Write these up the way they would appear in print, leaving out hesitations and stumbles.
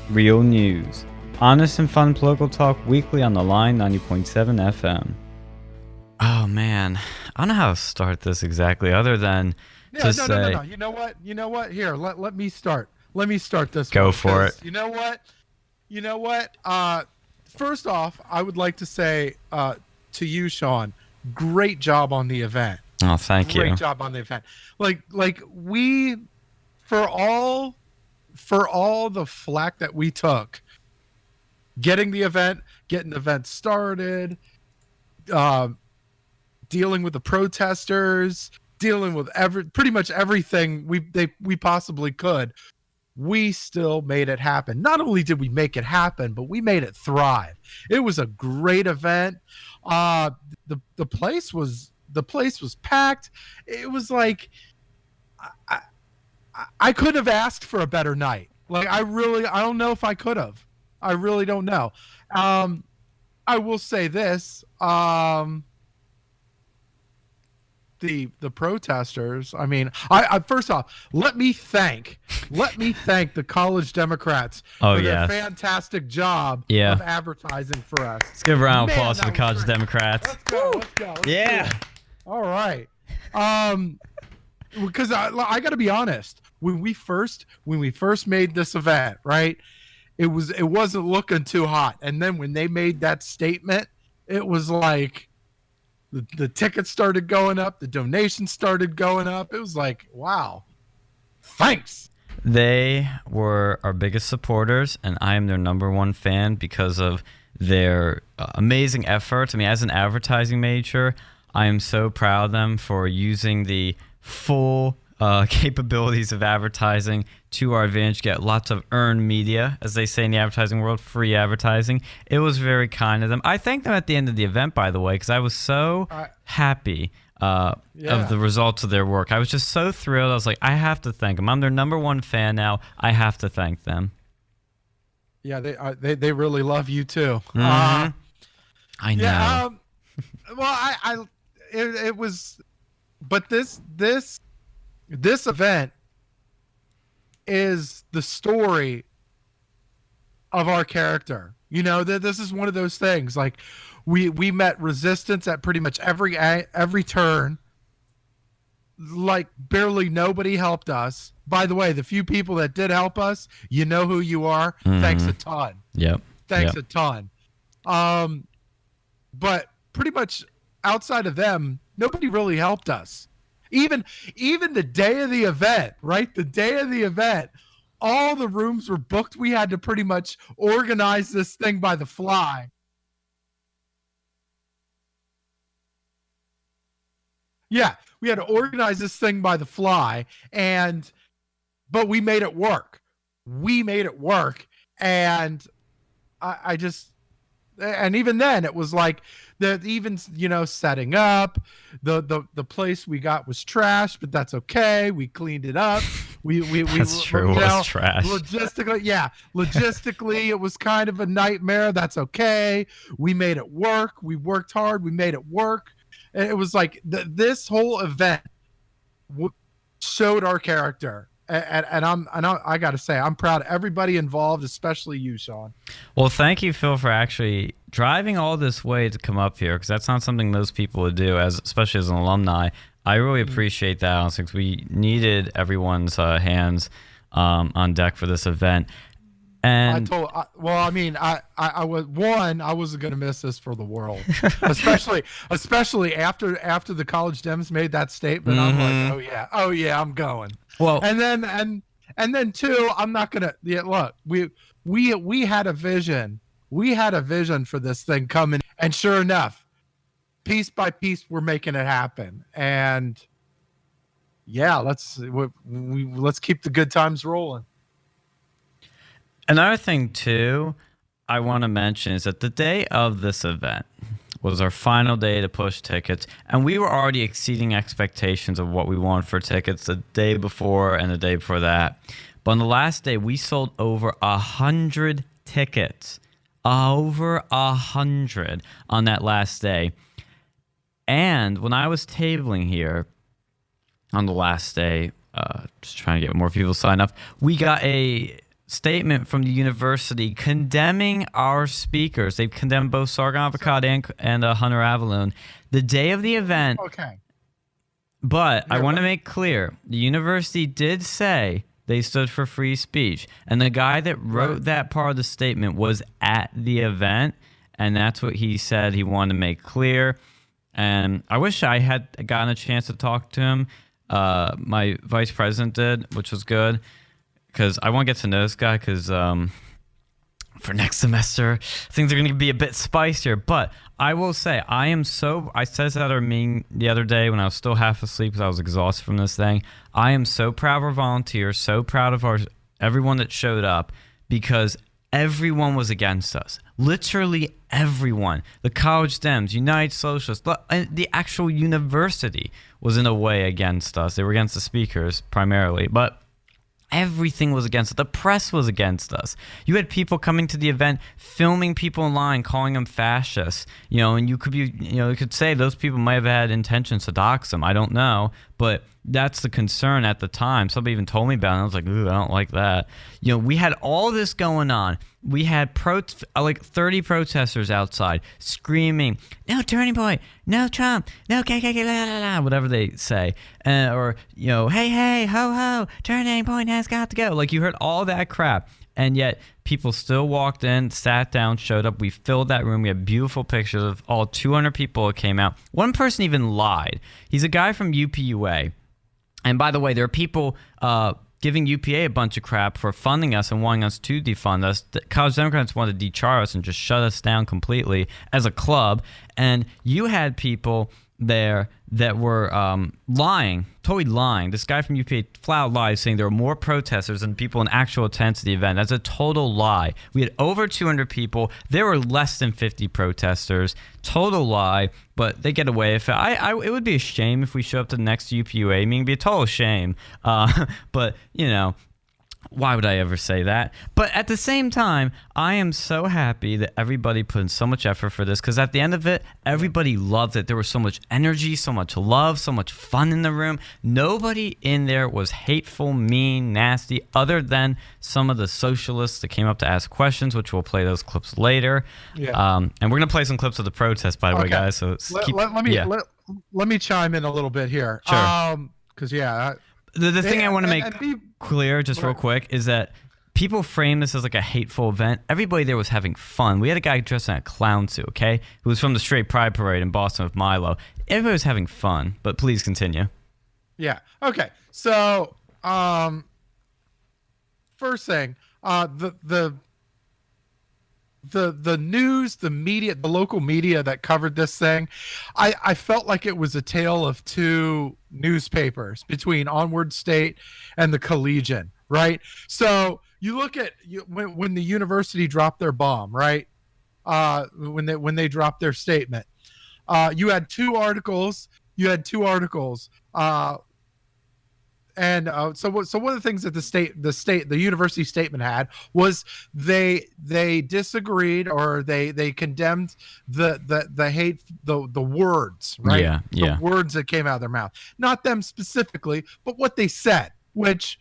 Real news. Honest and fun political talk weekly on the line 90.7 FM. Oh man, I don't know how to start this exactly other than No. You know what? Here, let me start. Let me start this Go one. for it. You know what? First off, I would like to say to you, Sean, great job on the event. Oh, thank you. Great job on the event. Like we, for all the flack that we took, getting the event started, dealing with the protesters, dealing with pretty much everything we possibly could, we still made it happen. Not only did we make it happen, but we made it thrive. It was a great event. The place was packed. It was like I could have asked for a better night. Like I don't know if I could have. I really don't know. I will say this. The protesters. I mean, I first off, let me thank the college Democrats for their fantastic job of advertising for us. Let's give a round of applause to the college Democrats. Let's go. Let's all right. Because I got to be honest, when we first made this event, right, it wasn't looking too hot, and then when they made that statement, it was like the tickets started going up, the donations started going up. It was like, wow, thanks. They were our biggest supporters, and I am their number one fan because of their amazing efforts. I mean, as an advertising major, I am so proud of them for using the full capabilities of advertising to our advantage, get lots of earned media, as they say in the advertising world, free advertising. It was very kind of them. I thanked them at the end of the event, by the way, because I was so happy of the results of their work. I was just so thrilled. I was like, I have to thank them. I'm their number one fan now. I have to thank them. Yeah, they really love you too. I know. Yeah, well, it was, but this event is the story of our character. You know, this is one of those things. Like we met resistance at pretty much every turn. Like barely nobody helped us. By the way, the few people that did help us, you know who you are. Thanks a ton. Yep. Thanks a ton. But pretty much outside of them, nobody really helped us. Even the day of the event, right? The day of the event, all the rooms were booked. We had to pretty much organize this thing by the fly. Yeah, we had to organize this thing by the fly, but we made it work. And I just, and even then it was like even setting up the place we got was trash, but that's okay. We cleaned it up. That's true. It was trash. Logistically it was kind of a nightmare. That's okay. We made it work. We worked hard. We made it work. And it was like this whole event showed our character. And I got to say, I'm proud of everybody involved, especially you, Sean. Well, thank you, Phil, for actually driving all this way to come up here, because that's not something most people would do, especially as an alumni. I really appreciate that, honestly, because we needed everyone's hands on deck for this event. And I wasn't going to miss this for the world, especially after the college Dems made that statement. I'm like, oh yeah, I'm going. Well, and then too, I'm not gonna. Yeah, look, we had a vision. We had a vision for this thing coming, and sure enough, piece by piece, we're making it happen. And yeah, let's keep the good times rolling. Another thing, too, I want to mention is that the day of this event was our final day to push tickets, and we were already exceeding expectations of what we wanted for tickets the day before and the day before that. But on the last day, we sold over 100 tickets. Over 100 on that last day. And when I was tabling here on the last day, just trying to get more people to sign up, we got a statement from the university condemning our speakers. They condemned both Sargon of Akkad and Hunter Avallone the day of the event. Okay. But I want to make clear, the university did say they stood for free speech. And the guy that wrote that part of the statement was at the event, and that's what he said he wanted to make clear. And I wish I had gotten a chance to talk to him. My vice president did, which was good, because I want to get to know this guy, because for next semester, things are going to be a bit spicier. But I will say, I said this at our meeting the other day when I was still half asleep because I was exhausted from this thing. I am so proud of our volunteers, so proud of everyone that showed up, because everyone was against us. Literally everyone. The college Dems, United Socialists, the actual university was in a way against us. They were against the speakers primarily, but everything was against us. The press was against us. You had people coming to the event, filming people in line, calling them fascists. And you could say those people might have had intentions to dox them. I don't know, but that's the concern at the time. Somebody even told me about it, and I was like, ooh, I don't like that. We had all this going on. We had 30 protesters outside screaming, "No Turning Point, no Trump, no KKK, la la la," whatever they say, or "Hey hey ho ho, Turning Point has got to go." You heard all that crap, and yet people still walked in, sat down, showed up. We filled that room. We had beautiful pictures of all 200 people that came out. One person even lied. He's a guy from UPUA. And by the way, there are people giving UPA a bunch of crap for funding us and wanting us to defund us. The college Democrats wanted to dechar us and just shut us down completely as a club. And you had people there that were lying, totally lying. This guy from UPA flat out lied, saying there were more protesters than people in actual attendance to the event. That's a total lie. We had over 200 people. There were less than 50 protesters. Total lie, but they get away with it. It would be a shame if we show up to the next UPUA. I mean, it'd be a total shame. But, why would I ever say that? But at the same time, I am so happy that everybody put in so much effort for this, because at the end of it, everybody loved it. There was so much energy, so much love, so much fun in the room. Nobody in there was hateful, mean, nasty, other than some of the socialists that came up to ask questions, which we'll play those clips later. Yeah. And we're going to play some clips of the protest, by the way, guys. So let me chime in a litlittle bit here. Sure. Because, The thing I want to make clear, just real quick, is that people frame this as like a hateful event. Everybody there was having fun. We had a guy dressed in a clown suit, okay, who was from the Straight Pride Parade in Boston with Milo. Everybody was having fun, but please continue. Yeah. Okay. So, first thing, the news, the media, the local media that covered this thing, I felt like it was a tale of two newspapers between Onward State and the Collegian, right? So you look at when the university dropped their bomb, right? When they dropped their statement, you had two articles. And so one of the things that the university statement had was they disagreed, or they condemned the hate, the words, right? The words that came out of their mouth, not them specifically, but what they said, which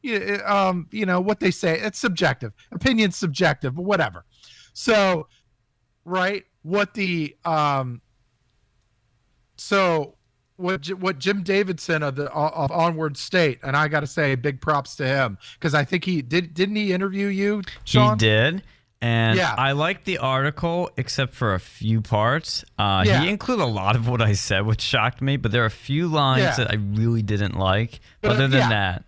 what they say, it's subjective, opinion's subjective, but whatever. So, right, what Jim Davidson of Onward State, and I got to say big props to him, because I think didn't he interview you, Sean? He did, and I liked the article except for a few parts. He included a lot of what I said, which shocked me, but there are a few lines that I really didn't like. But other than that,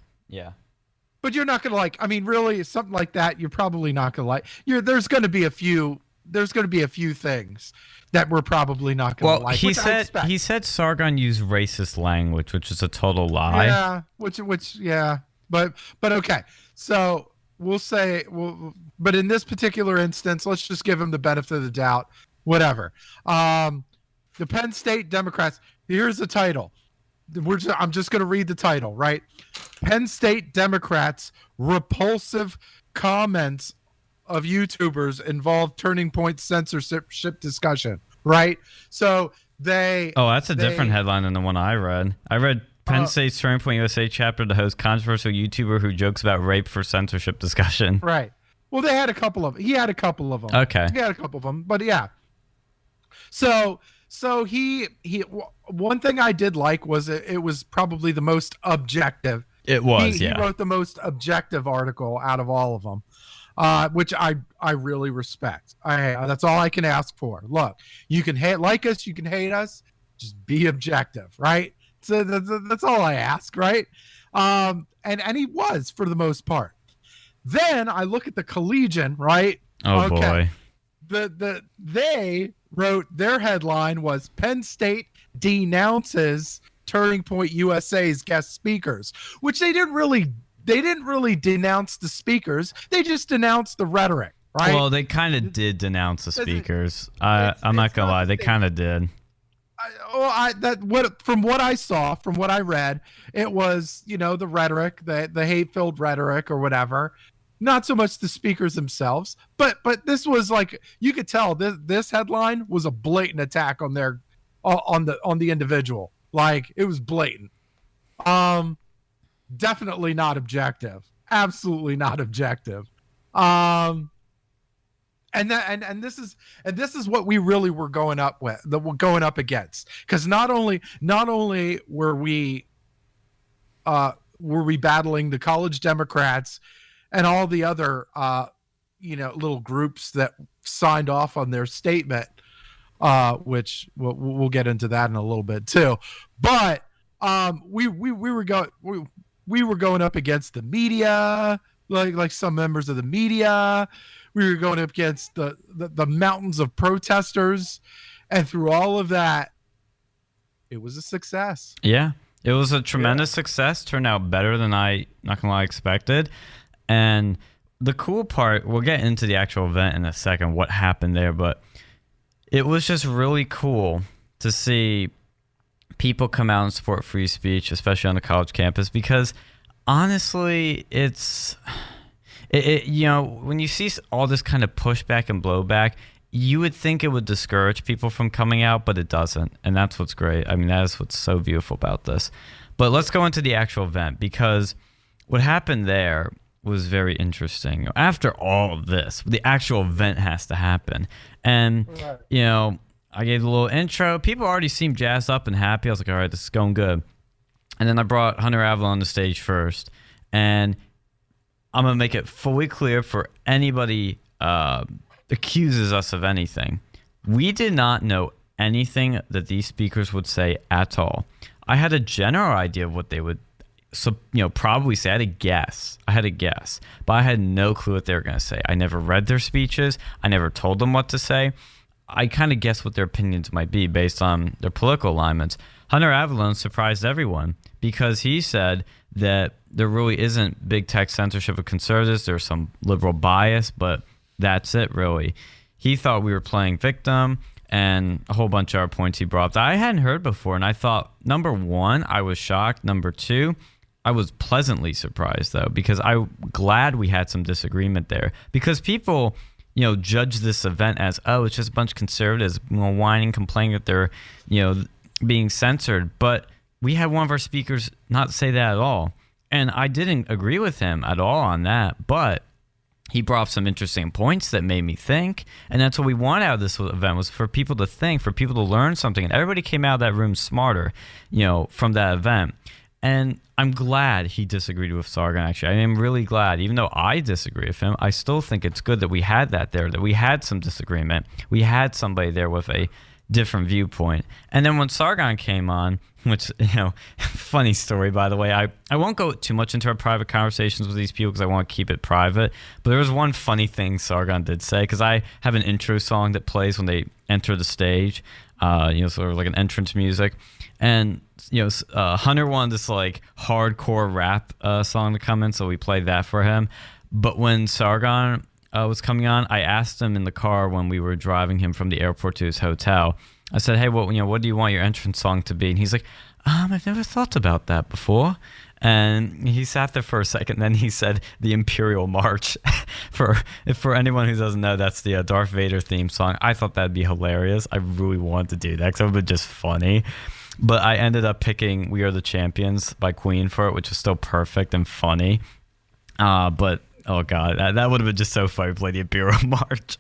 But you're not gonna like. I mean, really, something like that, you're probably not gonna like. There's gonna be a few things that we're probably not going to like. He said Sargon used racist language, which is a total lie. Yeah, but okay. So we'll say, but in this particular instance, let's just give him the benefit of the doubt. Whatever. The Penn State Democrats. Here's the title. I'm just going to read the title, right? Penn State Democrats' repulsive comments of YouTubers involved Turning Point censorship discussion, right? So that's a different headline than the one I read. I read Penn State's Turning Point USA chapter to host controversial YouTuber who jokes about rape for censorship discussion. Right. Well, they had a couple of. He had a couple of them. Okay. He had a couple of them, but yeah. So he one thing I did like was it was probably the most objective. It was. He wrote the most objective article out of all of them. Which I really respect. That's all I can ask for. Look, you can like us, you can hate us, just be objective, right? So that's all I ask, right? And he was for the most part. Then I look at the Collegian, right? Oh boy. They wrote, their headline was Penn State denounces Turning Point USA's guest speakers, which they didn't really denounce the speakers. They just denounced the rhetoric, right? Well, they kind of did denounce the speakers. I'm not gonna lie, they kind of did. From what I saw, from what I read, it was, the rhetoric, the hate-filled rhetoric or whatever. Not so much the speakers themselves, but this was like, you could tell this headline was a blatant attack on the individual. Like, it was blatant. Definitely not objective. Absolutely not objective. And this is what we really were going up against. Because not only were we battling the college Democrats and all the other little groups that signed off on their statement, which we'll get into that in a little bit too. But we were going up against the media, like some members of the media. We were going up against the mountains of protesters, and through all of that, it was a success. Yeah, it was a tremendous success. Turned out better than I, not gonna lie, expected. And the cool part, we'll get into the actual event in a second, what happened there, but it was just really cool to see people come out and support free speech, especially on the college campus, because honestly, when you see all this kind of pushback and blowback, you would think it would discourage people from coming out, but it doesn't. And that's what's great. I mean, that is what's so beautiful about this. But let's go into the actual event, because what happened there was very interesting. After all of this, the actual event has to happen. And, I gave a little intro. People already seemed jazzed up and happy. I was like, all right, this is going good. And then I brought Hunter Avallone on the stage first. And I'm going to make it fully clear for anybody accuses us of anything. We did not know anything that these speakers would say at all. I had a general idea of what they would probably say. I had a guess, but I had no clue what they were going to say. I never read their speeches. I never told them what to say. I kind of guessed what their opinions might be based on their political alignments. Hunter Avallone surprised everyone because he said that there really isn't big tech censorship of conservatives. There's some liberal bias, but that's it, really. He thought we were playing victim, and a whole bunch of our points he brought up that I hadn't heard before. And I thought, number one, I was shocked. Number two, I was pleasantly surprised, though, because I'm glad we had some disagreement there. Because people, judge this event as, oh, it's just a bunch of conservatives whining, complaining that they're, being censored. But we had one of our speakers not say that at all. And I didn't agree with him at all on that. But he brought up some interesting points that made me think. And that's what we wanted out of this event, was for people to think, for people to learn something. And everybody came out of that room smarter, from that event. And I'm glad he disagreed with Sargon, actually. I am really glad. Even though I disagree with him, I still think it's good that we had that there, that we had some disagreement. We had somebody there with a different viewpoint. And then when Sargon came on, which, funny story, by the way, I won't go too much into our private conversations with these people because I want to keep it private. But there was one funny thing Sargon did say, because I have an intro song that plays when they enter the stage, sort of like an entrance music. And Hunter wanted this like hardcore rap song to come in, so we played that for him. But when Sargon was coming on, I asked him in the car when we were driving him from the airport to his hotel. I said, "Hey, what do you want your entrance song to be?" And he's like, "I've never thought about that before." And he sat there for a second. Then he said the Imperial March. For anyone who doesn't know, that's the Darth Vader theme song. I thought that'd be hilarious. I really wanted to do that because it would be just funny. But I ended up picking "We Are the Champions" by Queen for it, which was still perfect and funny. But oh god, that would have been just so funny. Play the Bureau March.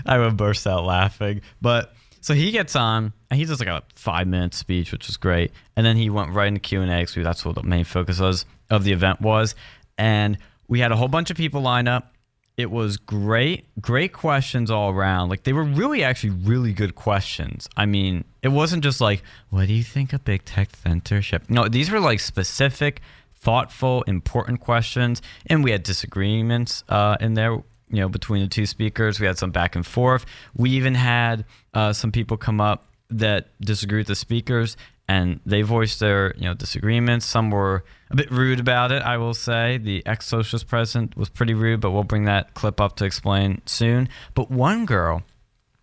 I would burst out laughing. But so he gets on and he does like a 5-minute speech, which was great. And then he went right into Q&A because that's what the main focus was of the event was. And we had a whole bunch of people line up. It was great questions all around. Like they were actually really good questions. I mean, it wasn't just like, what do you think of big tech censorship? No, these were like specific, thoughtful, important questions. And we had disagreements in there, between the two speakers. We had some back and forth. We even had some people come up that disagree with the speakers, and they voiced their disagreements. Some were a bit rude about it, I will say. The ex-socialist president was pretty rude, but we'll bring that clip up to explain soon. But one girl,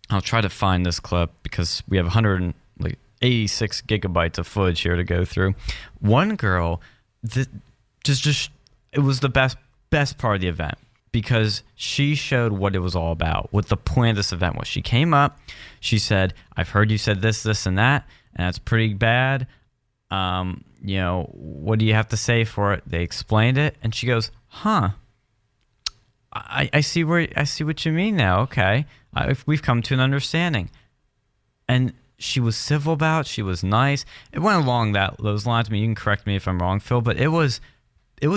I'll try to find this clip because we have 186 gigabytes of footage here to go through. One girl, just it was the best part of the event because she showed what it was all about, what the point of this event was. She came up, she said, "I've heard you said this, this, and that, and that's pretty bad. What do you have to say for it?" They explained it, and she goes, "Huh, I see what you mean now. Okay, we've come to an understanding." And she was civil about it. She was nice. It went along those lines. I mean, you can correct me if I'm wrong, Phil, but it was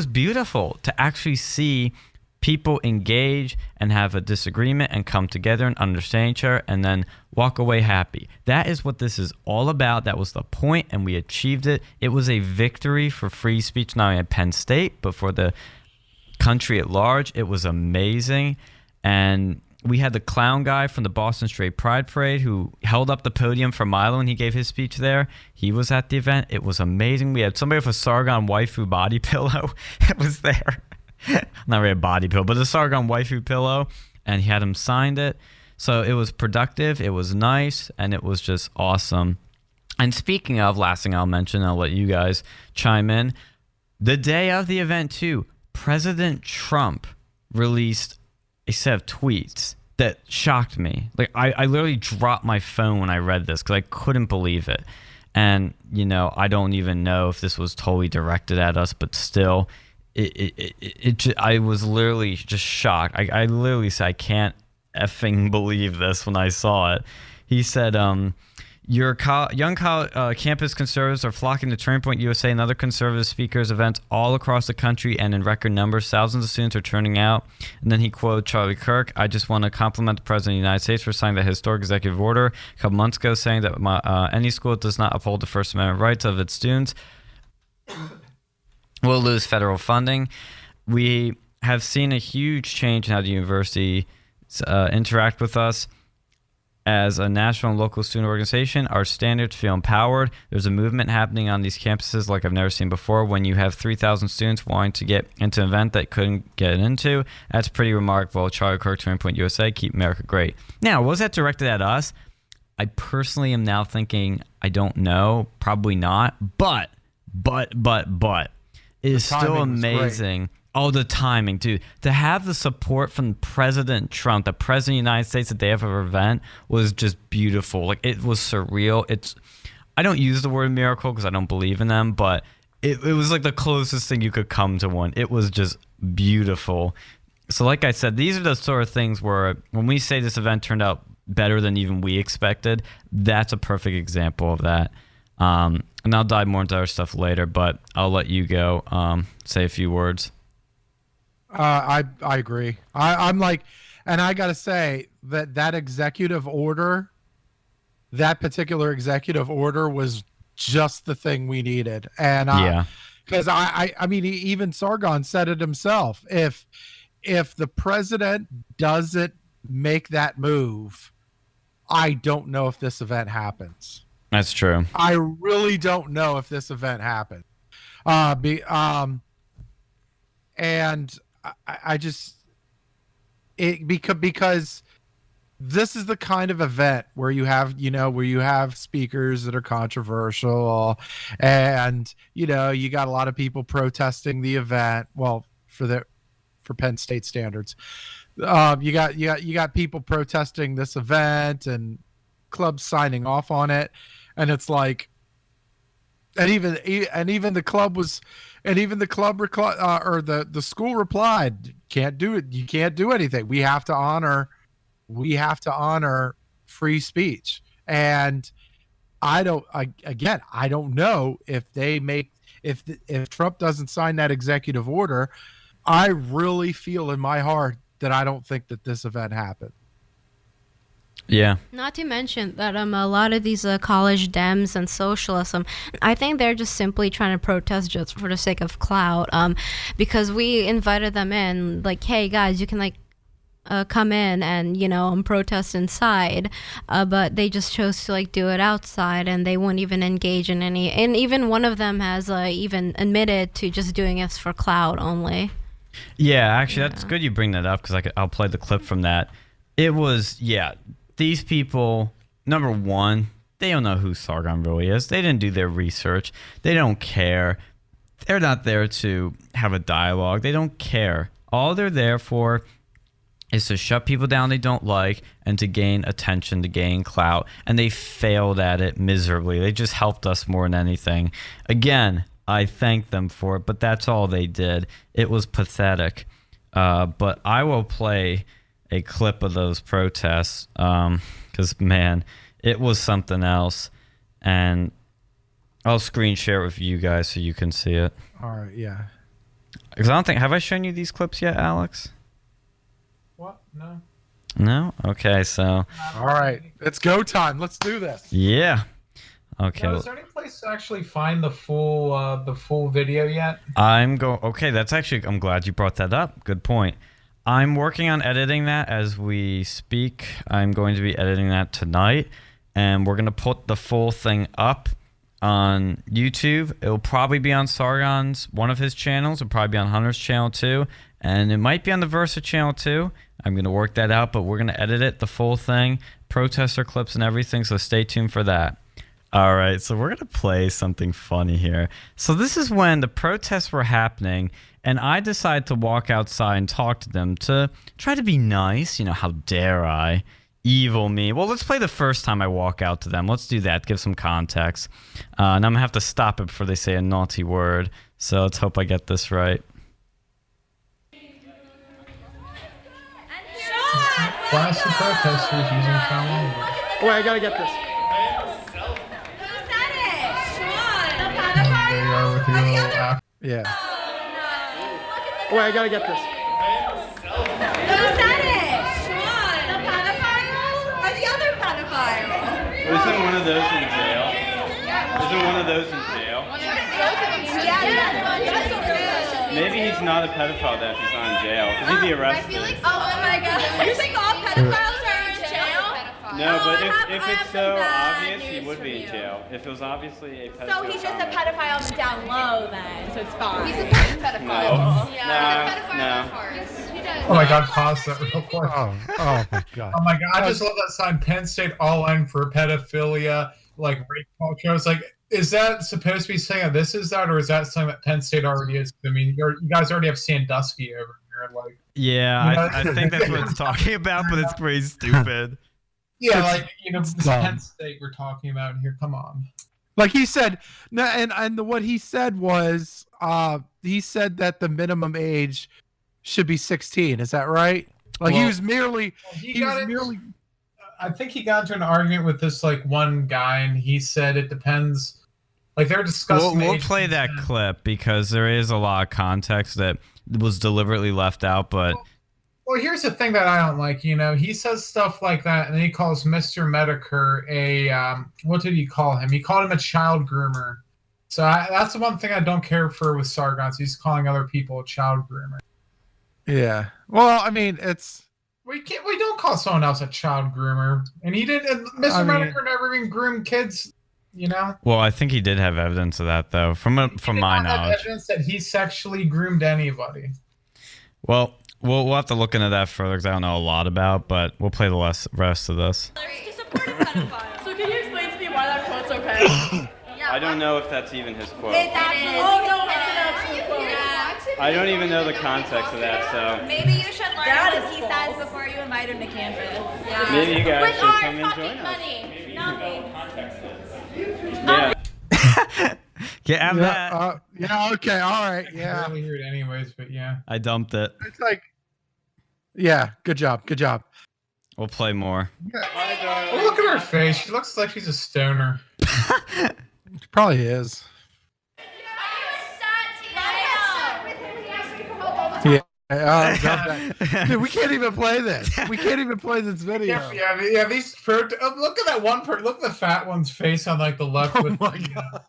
beautiful to actually see people engage and have a disagreement and come together and understand each other and then walk away happy. That is what this is all about. That was the point, and we achieved it. It was a victory for free speech, not only at Penn State, but for the country at large. It was amazing. And we had the clown guy from the Boston Straight Pride Parade who held up the podium for Milo when he gave his speech there. He was at the event. It was amazing. We had somebody with a Sargon waifu body pillow. It was there. Not really a body pillow, but a Sargon waifu pillow, and he had him signed it. So it was productive, it was nice, and it was just awesome. And speaking of, last thing I'll mention, I'll let you guys chime in. The day of the event too, President Trump released a set of tweets that shocked me. Like I literally dropped my phone when I read this because I couldn't believe it. And I don't even know if this was totally directed at us, but still. I was literally just shocked. I literally said, I can't effing believe this when I saw it. He said, young campus conservatives are flocking to Turning Point USA and other conservative speakers events all across the country and in record numbers. Thousands of students are turning out. And then he quoted Charlie Kirk. "I just want to compliment the President of the United States for signing the historic executive order a couple months ago saying that any school that does not uphold the First Amendment rights of its students will lose federal funding." We have seen a huge change in how the university interact with us. As a national and local student organization, our standards feel empowered. There's a movement happening on these campuses like I've never seen before. When you have 3,000 students wanting to get into an event that couldn't get into, that's pretty remarkable. Charlie Kirk, Turning Point USA, keep America great. Now, was that directed at us? I personally am now thinking, I don't know, probably not, but it is still amazing. Oh, the timing, dude. To have the support from President Trump, the President of the United States, the day of our event was just beautiful. Like, it was surreal. I don't use the word miracle because I don't believe in them, but it was like the closest thing you could come to one. It was just beautiful. So like I said, these are the sort of things where when we say this event turned out better than even we expected, that's a perfect example of that. And I'll dive more into our stuff later, but I'll let you go say a few words. I agree. I'm like, and I got to say that executive order, that particular executive order was just the thing we needed. And yeah, because I mean, even Sargon said it himself. If the president doesn't make that move, I don't know if this event happens. That's true. I really don't know if this event happened. And I just because this is the kind of event where you have speakers that are controversial, and you got a lot of people protesting the event. Well, for Penn State standards, you got people protesting this event and clubs signing off on it, and it's like, even the club was, and even the club or the school replied, can't do it. You can't do anything. We have to honor free speech. And I don't know if Trump doesn't sign that executive order. I really feel in my heart that I don't think that this event happened. Yeah. Not to mention that a lot of these college Dems and socialism, I think they're just simply trying to protest just for the sake of clout. Because we invited them in, like, hey guys, you can come in and protest inside, but they just chose to do it outside, and they won't even engage in any. And even one of them has even admitted to just doing this for clout only. Yeah, actually, that's good you bring that up, because I'll play the clip from that. It was, these people, number one, they don't know who Sargon really is. They didn't do their research. They don't care. They're not there to have a dialogue. They don't care. All they're there for is to shut people down they don't like and to gain attention, to gain clout. And they failed at it miserably. They just helped us more than anything. Again, I thank them for it, but that's all they did. It was pathetic. But I will play a clip of those protests, because man, it was something else. And I'll screen share it with you guys so you can see it. All right, yeah. Because I don't think, have I shown you these clips yet, Alex? What? No. No? Okay, so. All right, it's go time. Let's do this. Yeah. Okay. Now, is there any place to actually find the full video yet? Okay, that's actually, I'm glad you brought that up. Good point. I'm working on editing that as we speak. I'm going to be editing that tonight, and we're going to put the full thing up on YouTube. It'll probably be on Sargon's, one of his channels. It'll probably be on Hunter's channel too, and it might be on the Versa channel too. I'm going to work that out, but we're going to edit it, the full thing, protester clips and everything, so stay tuned for that. All right, so we're going to play something funny here. So this is when the protests were happening, and I decided to walk outside and talk to them to try to be nice. How dare I? Evil me. Well, let's play the first time I walk out to them. Let's do that, give some context. And I'm going to have to stop it before they say a naughty word. So let's hope I get this right. Class of protesters using foul language. Oh, wait, I gotta get this. There you are with your little app. Yeah. Oh, wait, I gotta get this. Who said it? Sean. The pedophile or the other pedophile? Isn't one of those in jail? Isn't one of those in jail? Maybe he's not a pedophile then if he's not in jail. Because he'd be arrested. Oh my god. You think all pedophiles are in jail? No, but if it's so obvious, he would be in jail. If it was obviously a pedophile. So he's just a pedophile down low then, so it's fine. He's a pedophile. No. Yeah. Oh my god, pause that real quick. Oh my god. Oh my god, I just love that sign, Penn State all in for pedophilia, rape culture. I was like, is that supposed to be saying that this is that, or is that something that Penn State already is? I mean, you guys already have Sandusky over here. Yeah, I think that's what it's talking about, but it's pretty stupid. Yeah, this Penn State we're talking about here. Come on. Like he said, no, and what he said was, he said that the minimum age should be 16. Is that right? He was merely. I think he got into an argument with this one guy, and he said it depends. They're discussing. We'll play that clip because there is a lot of context that was deliberately left out, but. Well, here's the thing that I don't like. He says stuff like that, and then he calls Mr. Medicare what did he call him? He called him a child groomer. So that's the one thing I don't care for with Sargon. He's calling other people a child groomer. Yeah. Well, I mean, it's. We don't call someone else a child groomer, and he did. And Mr. Medicare never even groomed kids. Well, I think he did have evidence of that, though, from my knowledge. Evidence that he sexually groomed anybody. Well. We'll have to look into that further because I don't know a lot about, but we'll play the rest of this. To support a pedophile. So can you explain to me why that quote's okay? I don't know if that's even his quote. It's absolutely. Oh no, it's an actual quote. Yeah. I don't even know the context of that, so Maybe you should learn That what is he false. says before you invite him to campus. Yeah. maybe you guys With should our come and fucking join us. money. Not me. Can't have that. Yeah. Okay. All right. Yeah. I barely hear it anyways, but yeah. I dumped it. It's like. Yeah. Good job. Good job. We'll play more. Oh, look at her face. She looks like she's a stoner. Probably is. Yeah. Dude, we can't even play this. We can't even play this video. Yeah. These look at that one person. Look at the fat one's face on like the left. Oh with, my god.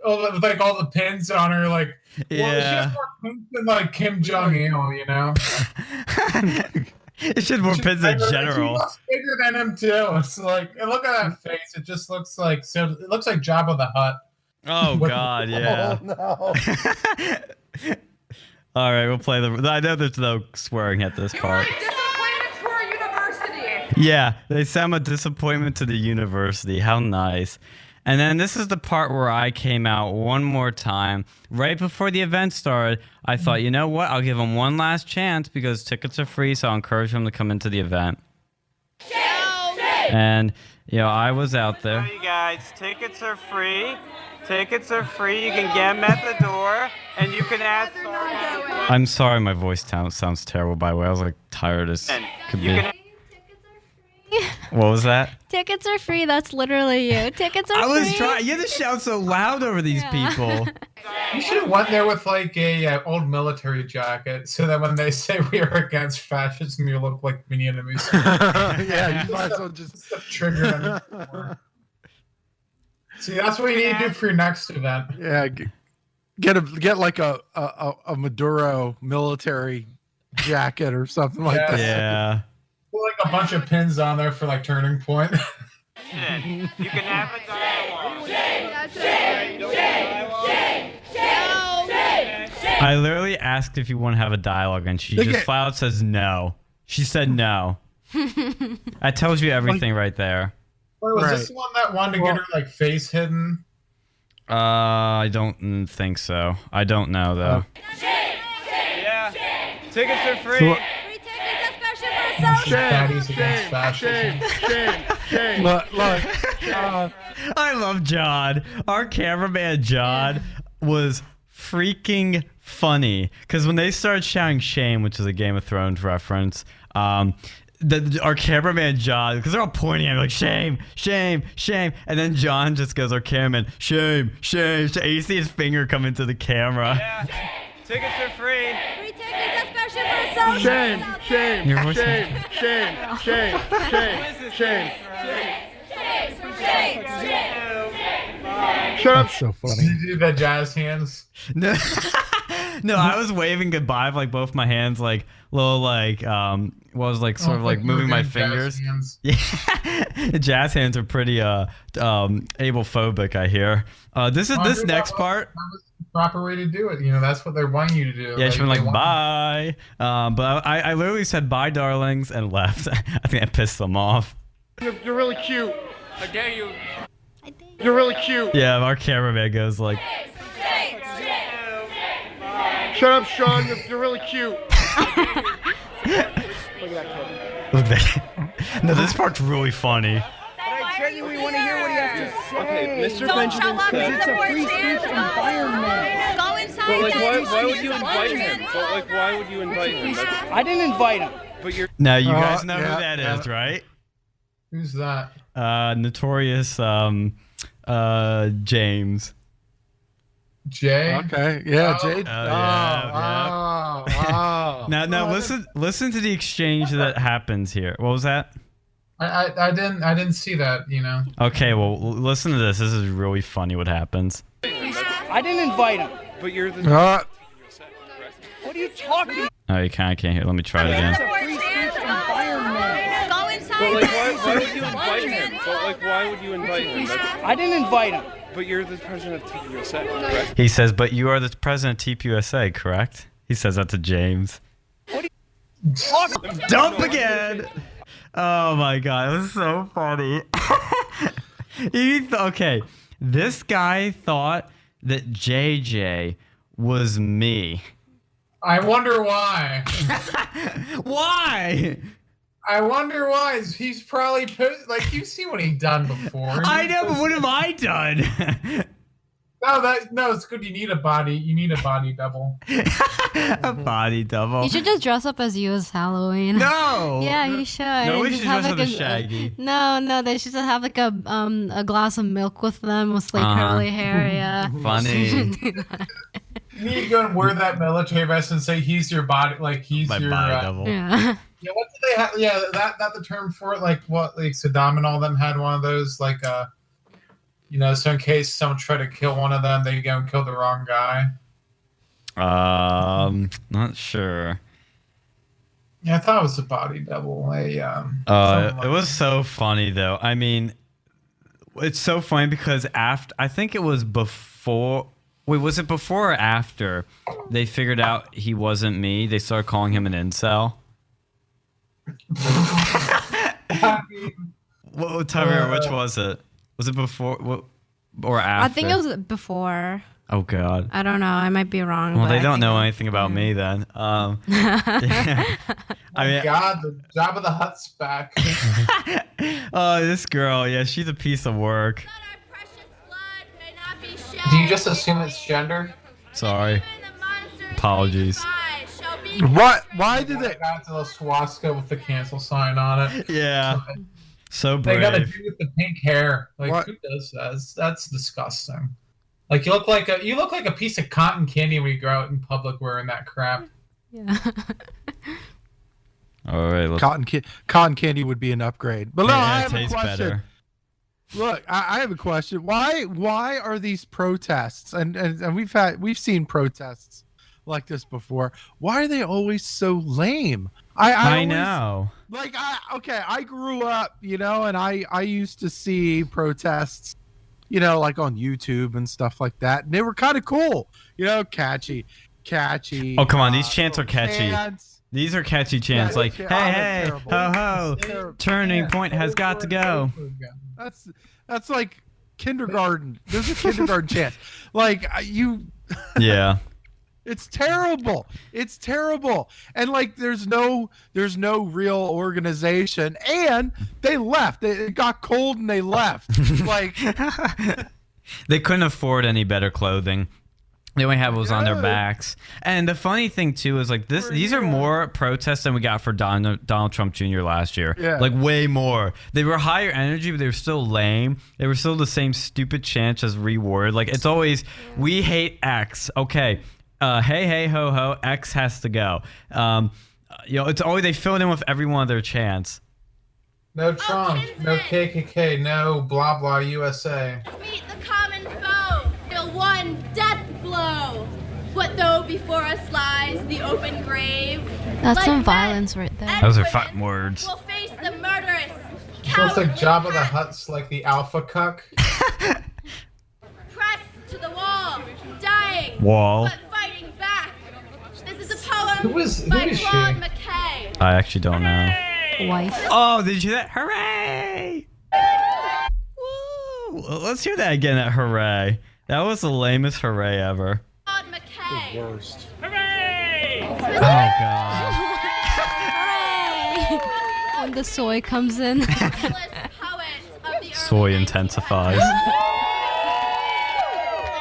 Oh, with like all the pins on her. Like, Yeah. well, she has more pins than like Kim Jong Il. You know. It should more pins in general. She looks bigger than him too. It's like, and look at that face. It just looks like It looks like Jabba the Hutt. Oh god, yeah. Oh no. All right, we'll play the. I know there's no swearing at this part. Disappointment to our university. Yeah, they say I'm a disappointment to the university. How nice. And then this is the part where I came out one more time. Right before the event started, I thought, you know what? I'll give them one last chance because tickets are free, so I'll encourage them to come into the event. And, you know, I was out there. You guys, tickets are free. Tickets are free. You can get them at the door, and you can ask. I'm sorry, my voice sounds terrible. By the way, I was like tired as could be. What was that? Tickets are free. That's literally you. Tickets are free. I was trying. You have to shout so loud over these people. You should have went there with like a old military jacket, so that when they say we are against fascism, you look like mini enemies. Yeah, you might as well just trigger them. See, that's what you need to do for your next event. Yeah, get like a Maduro military jacket or something like that. Yeah. Put like a bunch of pins on there for like turning point. You can have a dialogue. I literally asked if you want to have a dialogue, and she just flat out says no. She said no. I told you everything right there. Wait, was this the one that wanted to get her like face hidden? I don't think so. I don't know though. Yeah. Tickets are free. Fatties against fascism. Look, I love John. Our cameraman John was freaking funny because when they started shouting "shame," which is a Game of Thrones reference, our cameraman John, because they're all pointing at me like "shame, shame, shame," and then John just goes, "Our cameraman, shame, shame, shame." And you see his finger come into the camera. Yeah. Tickets are free. Free tickets, especially for social. Shame, shame, Your voice- shame, shame, shame, shame, shame. Shut up. that's so funny. Did you do the jazz hands? No, no, I was waving goodbye with like both my hands, like little like was like sort of like moving my fingers. Hands. Yeah, jazz hands are pretty ablephobic, I hear. This next part. That was the proper way to do it. You know, that's what they're wanting you to do. Yeah, she went they like want- bye. But I literally said bye, darlings, and left. I think I pissed them off. You're really cute. I dare you. You're really cute. Yeah, our cameraman goes like, Shut up, Sean. You're really cute. look at that. No, this part's really funny. I genuinely want to hear what he has to say. Okay, Mr. Don't Benjamin show up said. and support trans. Go inside. But like, guys. why would you invite him? But like, why would you invite him? That's, I didn't invite him. but you're. Now you guys know yeah, who that is, yeah. right? Who's that? Notorious James. Jay? Okay, yeah, Oh. Jade. yeah, Oh. Now listen to the exchange that happens here. What was that? I didn't see that, you know. Okay, well listen to this. This is really funny what happens. I didn't invite him. But you're the. Uh, What are you talking about? Oh, you can't hear. Let me try it again. Support trans. Go inside. But like, guys. why would you invite him? But like, why would you invite him? That's, I didn't invite him. but you're the president of TPUSA, correct? He says, "But you are the president of TPUSA, correct?" He says that to James. Dump again. Oh my god, it was so funny. Okay, this guy thought that JJ was me. I wonder why. Why? I wonder why. He's probably like, you see what he's done before. I know, but what have I done? No, it's good. You need a body double. A body double. You should just dress up as you as Halloween. No. Yeah, you should. No, we Just should have, dress up like, as Shaggy. No, they should just have like a glass of milk with them with like curly hair. Yeah. Funny. You need to go and wear that military vest and say he's your body, like he's My your body double. Yeah. Yeah, what did they have? Yeah, that the term for it. Like what? Like Saddam and all them had one of those. Like so in case someone tried to kill one of them, they go and kill the wrong guy. Not sure. Yeah, I thought it was a body double. It was so funny though. I mean, it's so funny because I think it was before. Wait, was it before or after they figured out he wasn't me? They started calling him an incel. What Tyler? Which was it? Was it before or after? I think it was before. Oh God. I don't know. I might be wrong. Well, but they I don't think know anything about me then. Yeah. I mean, God, the Jabba the Hutt's back. oh, this girl, yeah, she's a piece of work. Do you just assume it's gender? Sorry. Apologies. What? Why did they? Got to the swastika with the cancel sign on it. Yeah. So They brave. got to do with the pink hair. Like What? who does that? That's disgusting. Like you look like a piece of cotton candy when you go out in public wearing that crap. Yeah. All right. Let's, Cotton candy would be an upgrade. But no, yeah, I it have a tastes question. better. Look, I have a question. Why are these protests and we've seen protests like this before? Why are they always so lame? I always, know. Like I grew up, and I used to see protests, like on YouTube and stuff like that, and they were kind of cool, catchy. Oh, come on, these chants are catchy. chants. These are catchy chants, Yeah, like they're hey, terrible. ho ho, Terrible. turning point has got to go. That's like kindergarten. There's a kindergarten chant. Like Yeah. it's terrible. It's terrible. And like there's no real organization. And they left. It got cold and they left. Like They couldn't afford any better clothing. They only had what was on their backs. And the funny thing too is like these are more protests than we got for Donald Trump Jr. last year. Yeah. Like way more. They were higher energy, but they were still lame. They were still the same stupid chants as reward. Like it's always we hate X. Okay. Hey ho ho, X has to go. It's always they fill it in with every one of their chants. No Trump, no KKK, no blah blah USA. Meet the common foe. Deal one death blow. What though before us lies the open grave? That's Like some men violence right there. and Those are women fighting words. will face the murderous. So it's like cowardly Jabba the Hutt's like the alpha cuck. press to the wall, dying, Wall. but fighting back. This is a poem Who is by she? Claude McKay. I actually don't know. Wife. Oh, did you hear that? Hooray! Woo! Let's hear that again at hooray. That was the lamest hooray ever. Claude McKay. Worst. Oh god. Hooray! When the soy comes in. Poet of the Soy early intensifies. 1900s.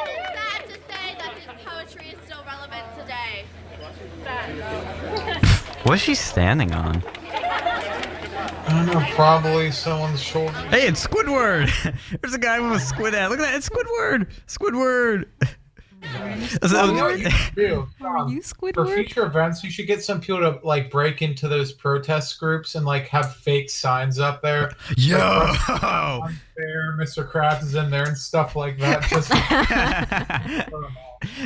And it's sad to say that his poetry is still relevant today. What's she standing on? I don't know, probably someone's shoulder. Hey, it's Squidward! There's a guy with a squid hat. Look at that, it's Squidward! Squidward! You know what you should do? Are you For Squidward? future events, you should get some people to like break into those protest groups and like have fake signs up there. Yo! Unfair, Mr. Krabs is in there and stuff like that. Just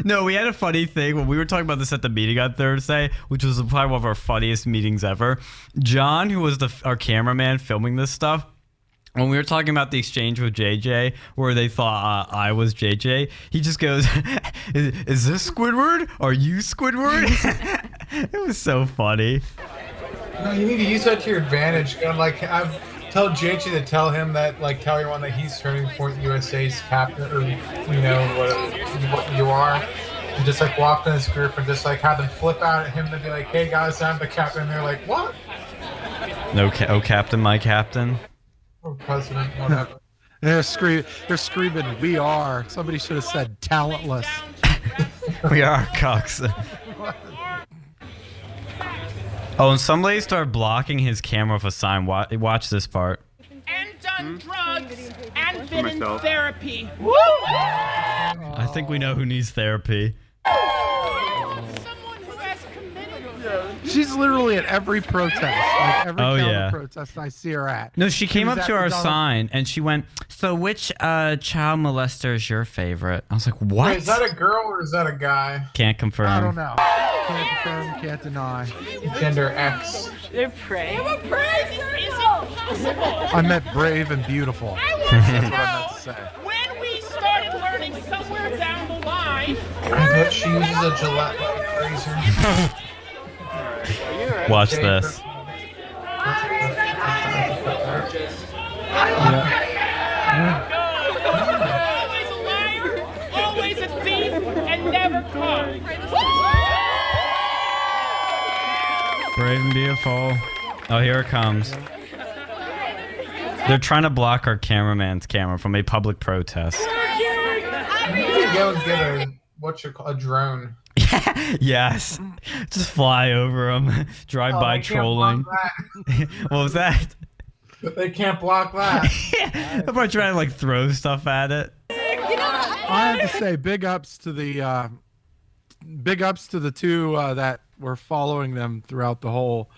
No, we had a funny thing when we were talking about this at the meeting on Thursday, which was probably one of our funniest meetings ever. John, who was our cameraman filming this stuff, when we were talking about the exchange with JJ, where they thought I was JJ, he just goes, is this Squidward? Are you Squidward? It was so funny. no, you need to use that to your advantage. Go, like, tell JJ to tell him that, like, tell everyone that he's Turning Point USA's captain, or what you are. And just like walk in this group and just like have them flip out at him and be like, "Hey guys, I'm the captain." And they're like, "What?" No, oh, Captain, my Captain. Or president, whatever. They're screaming, "We are." Somebody should have said talentless. We are cocks. Oh, and somebody started blocking his camera with a sign. Watch this part. And done drugs and been in therapy. Woo! I think we know who needs therapy. Someone who has committed. She's literally at every protest. Like every counter protest I see her at. No, she came was up at to our McDonald's. sign and she went, "So which child molester is your favorite?" I was like, "What?" Wait, is that a girl or is that a guy? Can't confirm. I don't know. Can't confirm, can't deny. Gender X. They're prey. Is it possible? I meant brave and beautiful. That's what I meant to say. When we started learning somewhere down the line. I bet she uses a Gillette razor. Watch this. Always a liar, always a thief, and never caught. Brave and beautiful. Oh, here it comes. They're trying to block our cameraman's camera from a public protest. You need to go and get a drone. Yes. Just fly over them. Drive by trolling. What was that? They can't block that. They're probably trying to like throw stuff at it. I have to say, big ups to the two that were following them throughout the whole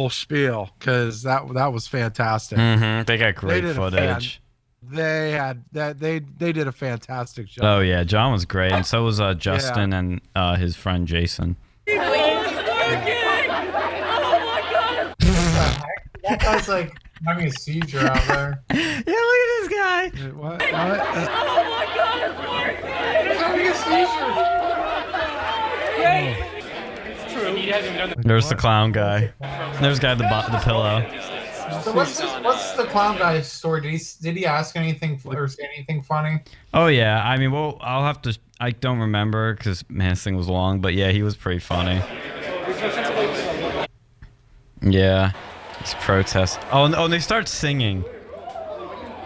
spiel, because that was fantastic. Mm-hmm. They got great did a footage. They had that they did a fantastic job. Oh yeah, John was great, and so was Justin and his friend Jason. That guy's like having a seizure out there. Yeah, look at this guy. What? He's having a seizure. There's the clown guy. There's the guy at the pillow. So what's the clown guy's story? Did he ask anything or say anything funny? Oh yeah, I mean, well, I'll have to. I don't remember because man, this thing was long, but yeah, he was pretty funny. Yeah, these protests. Oh, and they start singing.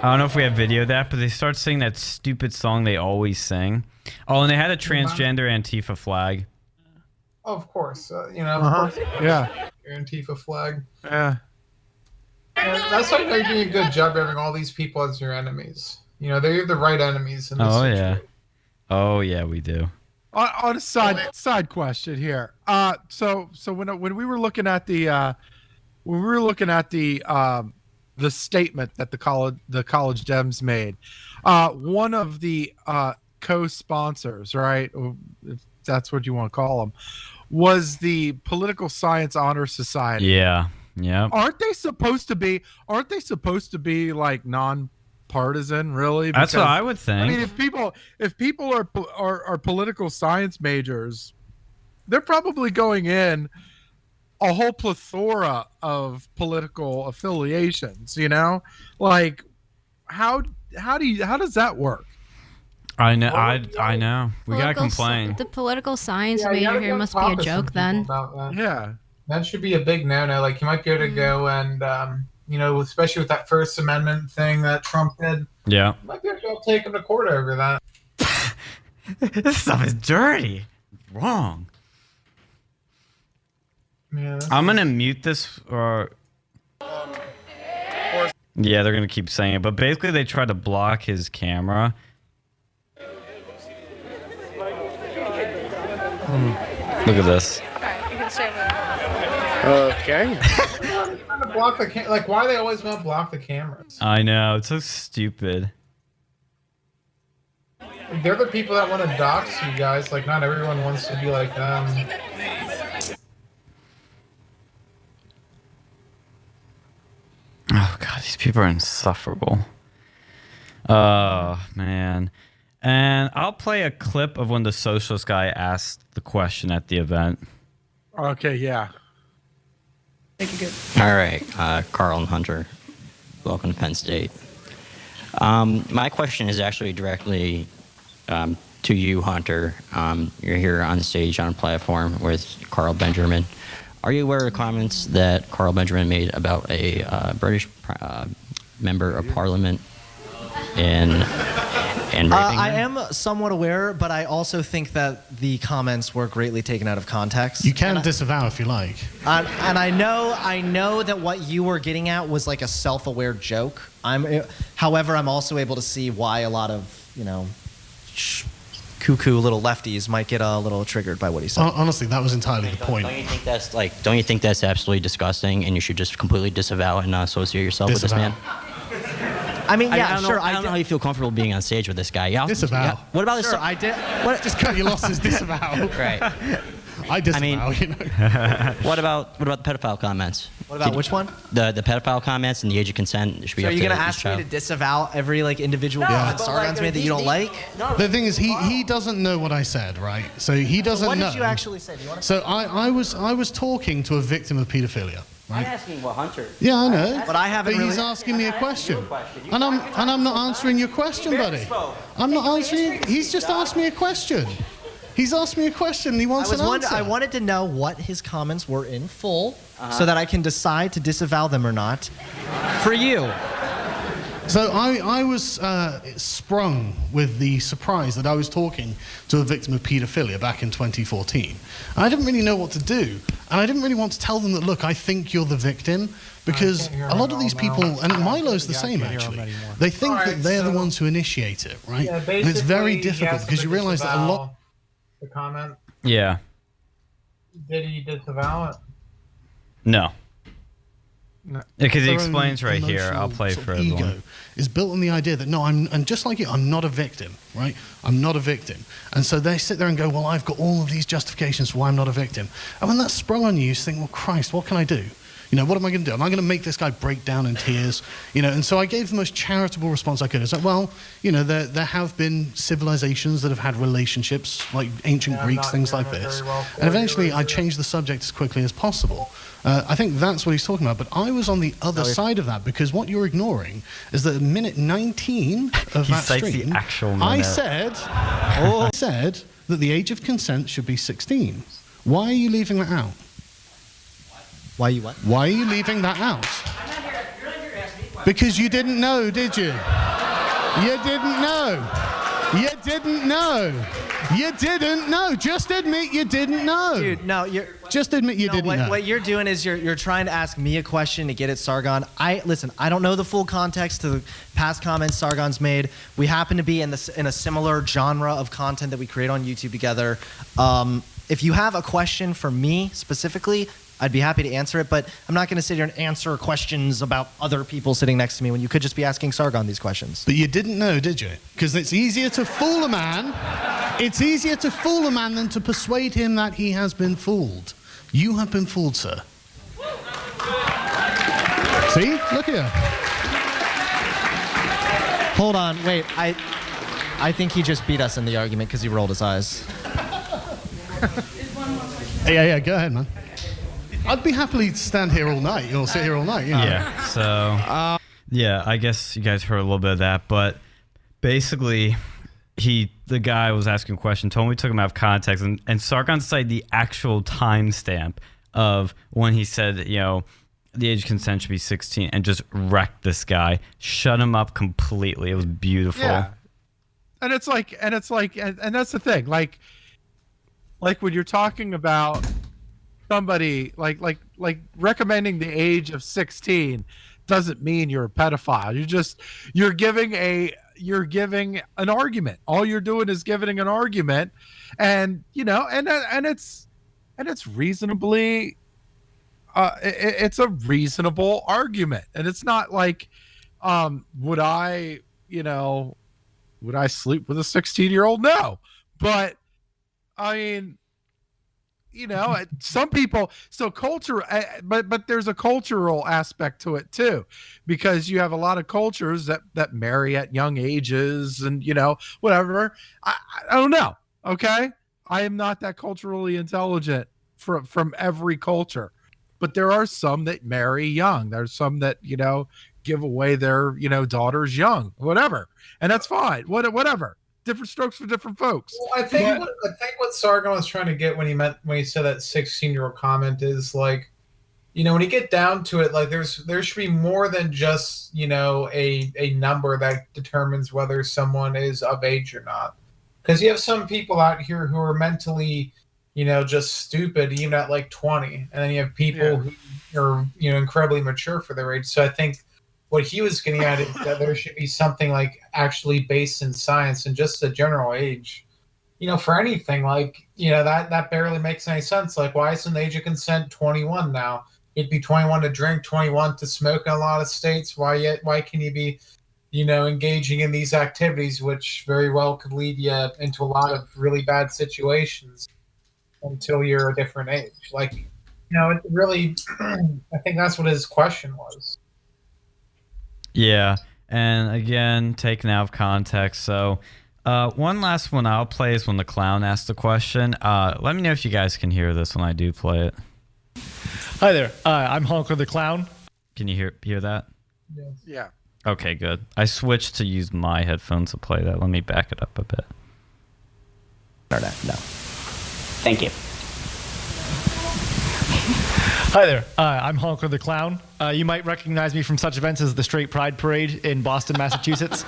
I don't know if we have video of that, but they start singing that stupid song they always sing. Oh, and they had a transgender Antifa flag. Oh, of course. Of course. Yeah. Your Antifa flag. Yeah. Yeah, that's why you're doing a good job having all these people as your enemies. They're the right enemies in this situation. Oh yeah, we do. On a side question here. So when we were looking at the statement that the college Dems made, one of the co-sponsors, right, if that's what you want to call them, was the Political Science Honor Society. Yeah. Yeah. Aren't they supposed to be like nonpartisan, really? That's what I would think. I mean, if people are political science majors, they're probably going in a whole plethora of political affiliations, Like how does that work? I know. I know. We gotta complain. The political science major here must be a joke then. Yeah. That should be a big no-no. Like, you might be able to go and, especially with that First Amendment thing that Trump did. Yeah. You might be able to take him to court over that. This stuff is dirty. Wrong. Yeah, I'm gonna mute this or. Yeah, they're gonna keep saying it, but basically they try to block his camera. Look at this. Okay. Trying to block the like, why do they always want to block the cameras? I know, it's so stupid. They're the people that want to dox you guys. Like, not everyone wants to be like them. Oh god, these people are insufferable. Oh man. And I'll play a clip of when the socialist guy asked the question at the event. Okay, yeah. All right, Carl and Hunter, welcome to Penn State. My question is actually directly to you, Hunter. You're here on stage on a platform with Carl Benjamin. Are you aware of the comments that Carl Benjamin made about a British member of Parliament in raping I them? am somewhat aware, but I also think that the comments were greatly taken out of context. You can disavow if you like. And I know that what you were getting at was like a self-aware joke. However, I'm also able to see why a lot of, cuckoo little lefties might get a little triggered by what he said. Honestly, that was entirely the point. Don't you think that's absolutely disgusting, and you should just completely disavow and not associate yourself with this man? I mean, yeah, I don't sure. know, I don't know how you feel comfortable being on stage with this guy. Yeah, Disavow. Yeah. What about this? Sure, I did. Just cut your losses, disavow. Right. I disavow, What about the pedophile comments? What about which one? The pedophile comments and the age of consent should be So up are you to going to each ask me child. to disavow every individual comment Sargon's made that you don't like? The thing is, he doesn't know what I said, right? So he doesn't know. What did you actually say? Do you want to So I was talking to a victim of paedophilia. Right? I'm asking what Hunter. Yeah, I know. But I haven't But he's really- asking me a question, and I'm not answering your question, buddy. I'm not answering. He's just asked me a question. He's asked me a question. And he wants an answer. I wanted to know what his comments were in full, so that I can decide to disavow them or not. For you. So I was sprung with the surprise that I was talking to a victim of paedophilia back in 2014. I didn't really know what to do, and I didn't really want to tell them that, look, I think you're the victim, because a lot of these people, and Milo's the same actually, they think that they're the ones who initiate it, right? Yeah, and it's very basically, difficult he because has you to realize that a lot. disavow the comment. Yeah. Did he disavow it? No. Because he Their explains own right here. I'll emotional play sort for of everyone. ego is built on the idea that no, and just like you, I'm not a victim, right? I'm not a victim. And so they sit there and go, well, I've got all of these justifications for why I'm not a victim. And when that's sprung on you, you think, well, Christ, what can I do? What am I going to do? Am I going to make this guy break down in tears? And so I gave the most charitable response I could. It's like, well, there have been civilizations that have had relationships, like ancient Greeks, things like this. And eventually I changed the subject as quickly as possible. I think that's what he's talking about. But I was on the other side of that, because what you're ignoring is that at minute 19 of He that cites stream, the actual I minute. said that the age of consent should be 16. Why are you leaving that out? Why you what? Why are you leaving that out? Because you didn't know, did you? You didn't know. You didn't know. You didn't know. Just admit you didn't know. Dude, no, just admit you didn't know. What you're doing is you're trying to ask me a question to get at Sargon. Listen, I don't know the full context to the past comments Sargon's made. We happen to be in a similar genre of content that we create on YouTube together. If you have a question for me specifically, I'd be happy to answer it, but I'm not going to sit here and answer questions about other people sitting next to me when you could just be asking Sargon these questions. But you didn't know, did you? Because it's easier to fool a man. It's easier to fool a man than to persuade him that he has been fooled. You have been fooled, sir. See? Look here. Hold on, wait. I think he just beat us in the argument because he rolled his eyes. Yeah, go ahead, man. I'd be happily to stand here all night. You'll sit here all night. Yeah. So, yeah, I guess you guys heard a little bit of that, but basically, the guy was asking a question, told me we took him out of context, and Sargon cited the actual timestamp of when he said, the age of consent should be 16, and just wrecked this guy, shut him up completely. It was beautiful. Yeah. And that's the thing. Like when you're talking about somebody like recommending the age of 16 doesn't mean you're a pedophile. You're giving an argument. All you're doing is giving an argument, and it's reasonably it's a reasonable argument, and it's not like would I sleep with a 16-year-old? No, but I mean, some people, so culture, but there's a cultural aspect to it too, because you have a lot of cultures that marry at young ages and, whatever. I don't know. Okay. I am not that culturally intelligent from every culture, but there are some that marry young. There's some that, give away their, daughters young, whatever. And that's fine. Whatever. Different strokes for different folks. Well, I think what Sargon was trying to get when he said that 16-year-old comment is like, when you get down to it, like there should be more than just, a number that determines whether someone is of age or not. Because you have some people out here who are mentally, just stupid even at like 20, and then you have people who are, incredibly mature for their age. So I think what he was getting at is that there should be something like actually based in science and just a general age. For anything, like, that barely makes any sense. Like, why isn't the age of consent 21 now? It'd be 21 to drink, 21 to smoke in a lot of states. Why can you be, engaging in these activities, which very well could lead you into a lot of really bad situations until you're a different age? Like, it really, I think that's what his question was. Yeah, and again, taken out of context. So, one last one I'll play is when the clown asked the question. Let me know if you guys can hear this when I do play it. Hi there, I'm Honker the Clown. Can you hear that? Yes. Yeah. Okay, good. I switched to use my headphones to play that. Let me back it up a bit. No. Thank you. Hi there, I'm Honker the Clown. You might recognize me from such events as the Straight Pride Parade in Boston, Massachusetts.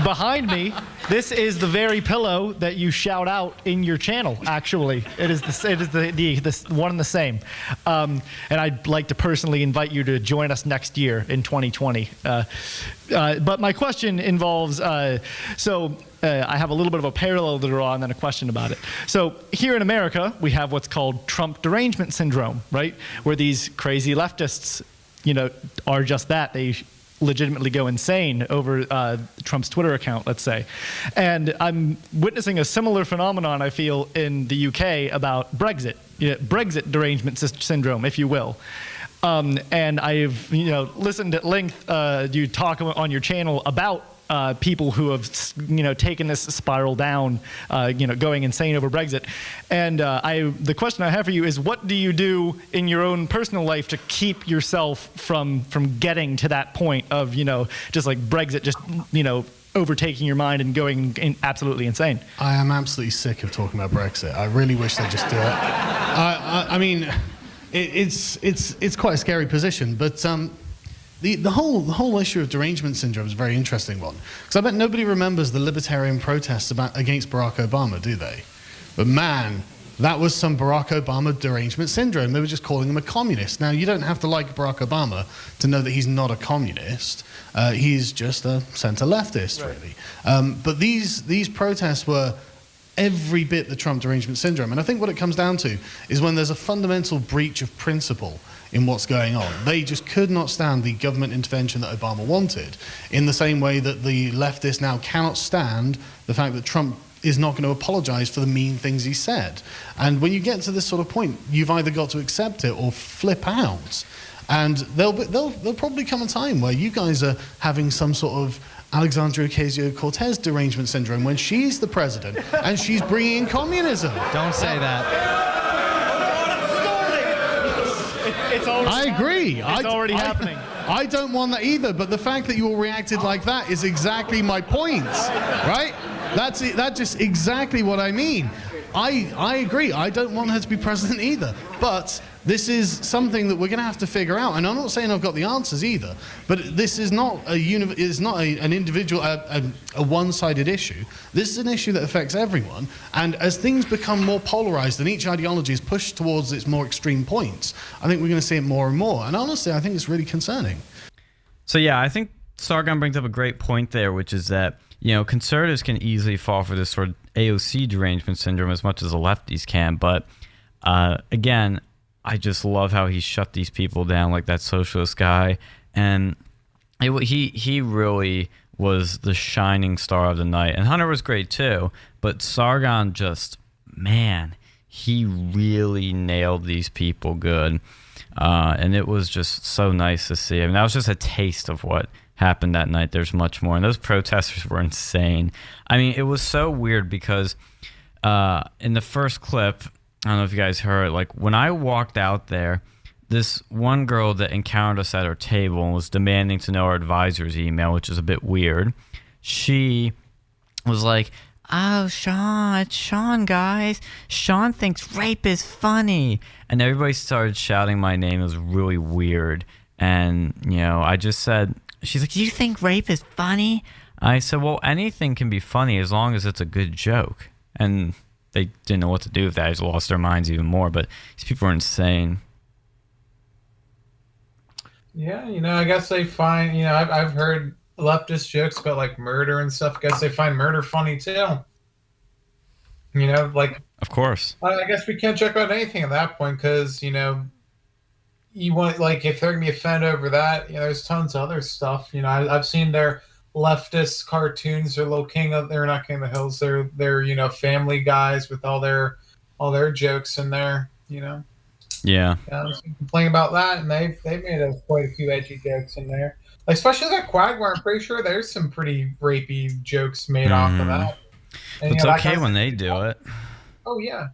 Behind me, this is the very pillow that you shout out in your channel, actually. It is the one and the same. And I'd like to personally invite you to join us next year in 2020. But my question involves, I have a little bit of a parallel to draw and then a question about it. So here in America, we have what's called Trump derangement syndrome, right? Where these crazy leftists, are just that. They legitimately go insane over Trump's Twitter account, let's say. And I'm witnessing a similar phenomenon, I feel, in the UK about Brexit, Brexit derangement syndrome, if you will. And I've listened at length you talk on your channel about people who have taken this spiral down, going insane over Brexit. And the question I have for you is, what do you do in your own personal life to keep yourself from getting to that point of just like Brexit, just overtaking your mind and going absolutely insane? I am absolutely sick of talking about Brexit. I really wish they'd just do it. I mean, it's quite a scary position, but the whole issue of derangement syndrome is a very interesting one, because I bet nobody remembers the libertarian protests against Barack Obama, do they? But man, that was some Barack Obama derangement syndrome. They were just calling him a communist. Now, you don't have to like Barack Obama to know that he's not a communist. He's just a center leftist, really. But these protests were every bit the Trump derangement syndrome. And I think what it comes down to is when there's a fundamental breach of principle in what's going on. They just could not stand the government intervention that Obama wanted, in the same way that the leftists now cannot stand the fact that Trump is not going to apologize for the mean things he said. And when you get to this sort of point, you've either got to accept it or flip out. And there'll probably come a time where you guys are having some sort of Alexandria Ocasio-Cortez derangement syndrome when she's the president and she's bringing in communism. Don't say that. I agree. It's already happening. I don't want that either, but the fact that you all reacted like that is exactly my point, right? That's just exactly what I mean. I agree. I don't want her to be president either, but this is something that we're going to have to figure out. And I'm not saying I've got the answers either, but this is not an individual, a one-sided issue. This is an issue that affects everyone. And as things become more polarized and each ideology is pushed towards its more extreme points, I think we're going to see it more and more. And honestly, I think it's really concerning. So yeah, I think Sargon brings up a great point there, which is that, conservatives can easily fall for this sort of AOC derangement syndrome as much as the lefties can. But again, I just love how he shut these people down, like that socialist guy. And he really was the shining star of the night. And Hunter was great too. But Sargon just, man, he really nailed these people good. And it was just so nice to see. I mean, that was just a taste of what happened that night. There's much more. And those protesters were insane. I mean, it was so weird because in the first clip, I don't know if you guys heard, like when I walked out there, this one girl that encountered us at our table and was demanding to know our advisor's email, which is a bit weird. She was like, oh, Sean, it's Sean, guys. Sean thinks rape is funny. And everybody started shouting my name. It was really weird. And, I just said, she's like, you think rape is funny? I said, well, anything can be funny as long as it's a good joke. And they didn't know what to do with that. They just lost their minds even more. But these people are insane. Yeah, I guess they find, I've heard leftist jokes about like murder and stuff. I guess they find murder funny too. Like, of course. I guess we can't joke about anything at that point because, you want, like, if they're going to be offended over that, there's tons of other stuff. I've seen their leftist cartoons. They're they're not King of the Hills. They're Family Guys with all their jokes in there, Yeah. Complain about that, and they've made quite a few edgy jokes in there. Like, especially that Quagmire. I'm pretty sure there's some pretty rapey jokes made off of that. And, it's okay when they do it. Oh yeah,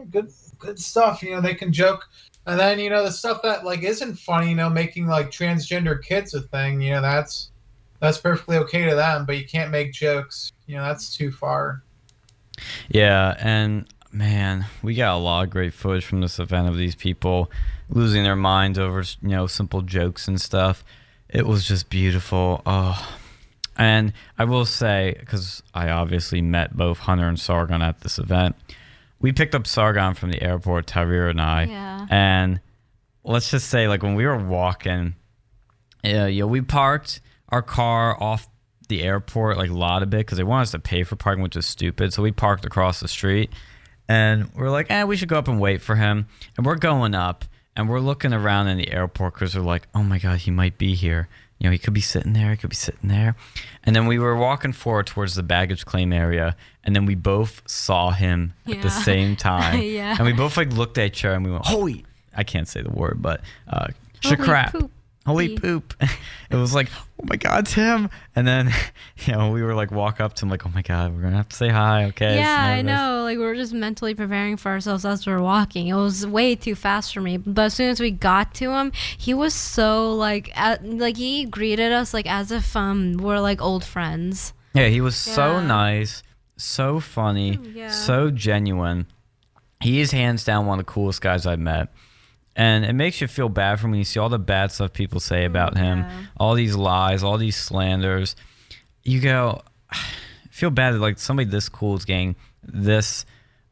good stuff. They can joke, and then the stuff that like isn't funny. Making like transgender kids a thing. That's perfectly okay to them, but you can't make jokes. That's too far. Yeah, and man, we got a lot of great footage from this event of these people losing their minds over, simple jokes and stuff. It was just beautiful. Oh, and I will say, because I obviously met both Hunter and Sargon at this event, we picked up Sargon from the airport, Tyree and I. Yeah. And let's just say, like, when we were walking, we parked our car off the airport, like, a lot of it, because they want us to pay for parking, which is stupid. So we parked across the street. And we're like, we should go up and wait for him. And we're going up, and we're looking around in the airport because we're like, oh, my God, he might be here. He could be sitting there. He could be sitting there. And then we were walking forward towards the baggage claim area, and then we both saw him at the same time. Yeah. And we both, like, looked at each other, and we went, holy, I can't say the word, but crap. Poop. Holy poop. It was like, oh my God, it's him. And then, we were like, walk up to him like, oh my God, we're going to have to say hi. Okay. Yeah, I know. Like, we were just mentally preparing for ourselves as we were walking. It was way too fast for me. But as soon as we got to him, he was so like he greeted us like as if we're like old friends. Yeah, he was so nice, so funny, so genuine. He is hands down one of the coolest guys I've met. And it makes you feel bad for him when you see all the bad stuff people say about him, all these lies, all these slanders. You go, I feel bad that like somebody this cool is getting this,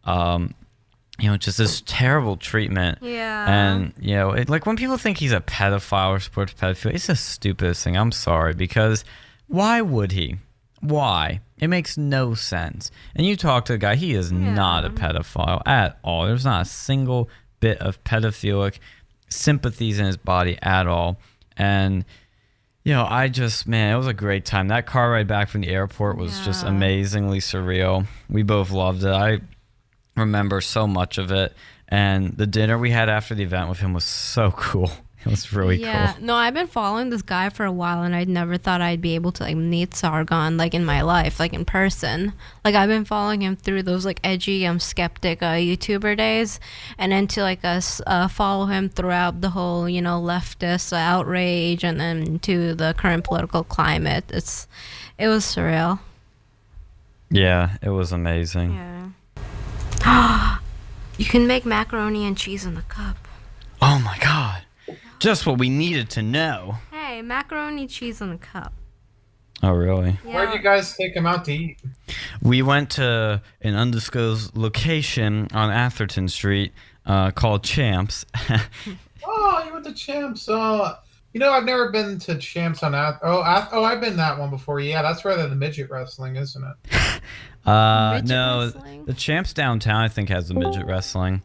just this terrible treatment. Yeah. And, like when people think he's a pedophile or supports pedophilia, it's the stupidest thing. I'm sorry, because why would he? Why? It makes no sense. And you talk to a guy, he is not a pedophile at all. There's not a single bit of pedophilic sympathies in his body at all. And it was a great time. That car ride back from the airport was just amazingly surreal. We both loved it. I remember so much of it, and the dinner we had after the event with him was so cool. It was really cool. No, I've been following this guy for a while, and I never thought I'd be able to like meet Sargon like in my life, like in person. Like I've been following him through those like edgy, skeptic YouTuber days, and then to like follow him throughout the whole leftist outrage, and then to the current political climate. It was surreal. Yeah, it was amazing. Yeah. You can make macaroni and cheese in the cup. Oh my God. Just what we needed to know. Hey, macaroni cheese in a cup. Oh, really? Yeah. Where'd you guys take him out to eat? We went to an undisclosed location on Atherton Street called Champs. Oh, you went to Champs. I've never been to Champs on that. I've been that one before. Yeah, that's where the midget wrestling, isn't it? No, the Champs downtown, I think, has the midget wrestling.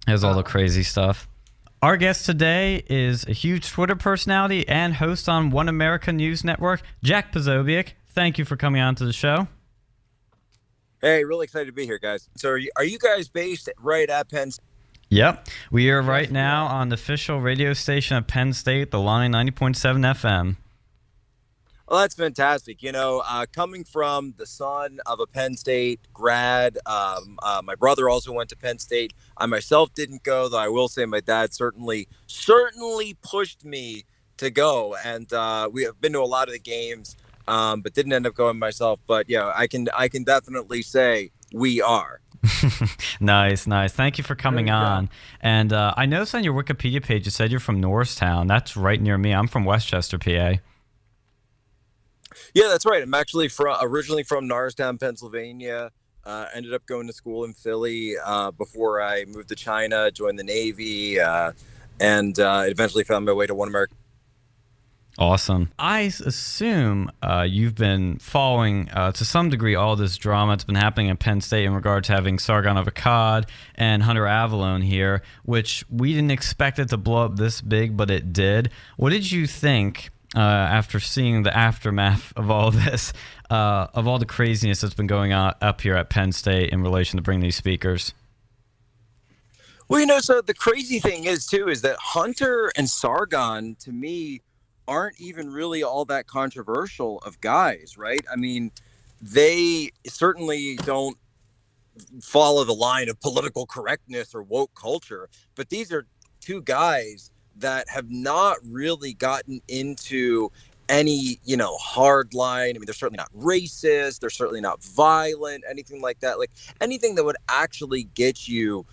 It has all the crazy stuff. Our guest today is a huge Twitter personality and host on One America News Network, Jack Posobiec. Thank you for coming on to the show. Hey, really excited to be here, guys. So are you guys based right at Penn State? Yep. We are right now on the official radio station of Penn State, the Line 90.7 FM. Well, that's fantastic. Coming from the son of a Penn State grad, my brother also went to Penn State. I myself didn't go, though I will say my dad certainly pushed me to go. And we have been to a lot of the games. but didn't end up going myself. But yeah, I can definitely say we are. Nice. Thank you for coming on. And I noticed on your Wikipedia page it said you're from Norristown. That's right near me. I'm from Westchester, PA. Yeah, that's right. I'm actually originally from Norristown, Pennsylvania. Ended up going to school in Philly before I moved to China, joined the Navy, and eventually found my way to One America. Awesome. I assume you've been following, to some degree, all this drama that's been happening at Penn State in regard to having Sargon of Akkad and Hunter Avallone here, which we didn't expect it to blow up this big, but it did. What did you think after seeing the aftermath of all this, of all the craziness that's been going on up here at Penn State in relation to bringing these speakers? Well, so the crazy thing is that Hunter and Sargon, to me, aren't even really all that controversial of guys, right? I mean, they certainly don't follow the line of political correctness or woke culture, but these are two guys that have not really gotten into any, hard line. I mean, they're certainly not racist. They're certainly not violent, anything like that. Like anything that would actually get you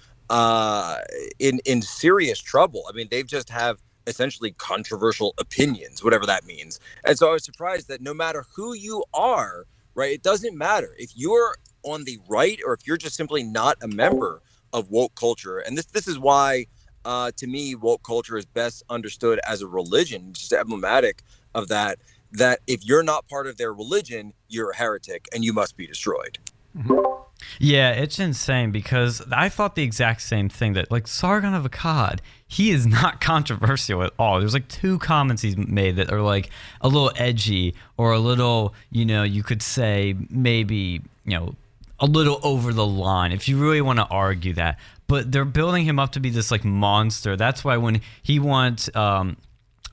in serious trouble. I mean, they just have essentially controversial opinions, whatever that means. And so I was surprised that no matter who you are, right, it doesn't matter if you're on the right or if you're just simply not a member of woke culture. And this is why to me, woke culture is best understood as a religion, just emblematic of that if you're not part of their religion, you're a heretic and you must be destroyed. Yeah, it's insane because I thought the exact same thing, that like Sargon of Akkad, he is not controversial at all. There's like 2 comments he's made that are like a little edgy or a little, you could say maybe, a little over the line if you really want to argue that. But they're building him up to be this like monster. That's why when he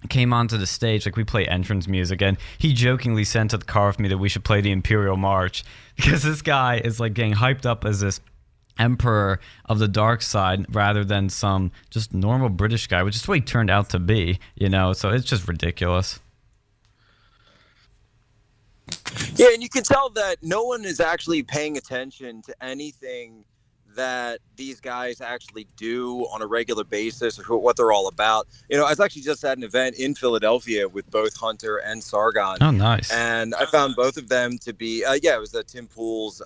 came onto the stage, like we play entrance music, and he jokingly sent to the car with me that we should play the Imperial March because this guy is like getting hyped up as this emperor of the dark side rather than some just normal British guy, which is what he turned out to be, so it's just ridiculous. Yeah, and you can tell that no one is actually paying attention to anything that these guys actually do on a regular basis or what they're all about. I was actually just at an event in Philadelphia with both Hunter and Sargon. Oh, nice. And I found both of them to be, it was the Tim Pool's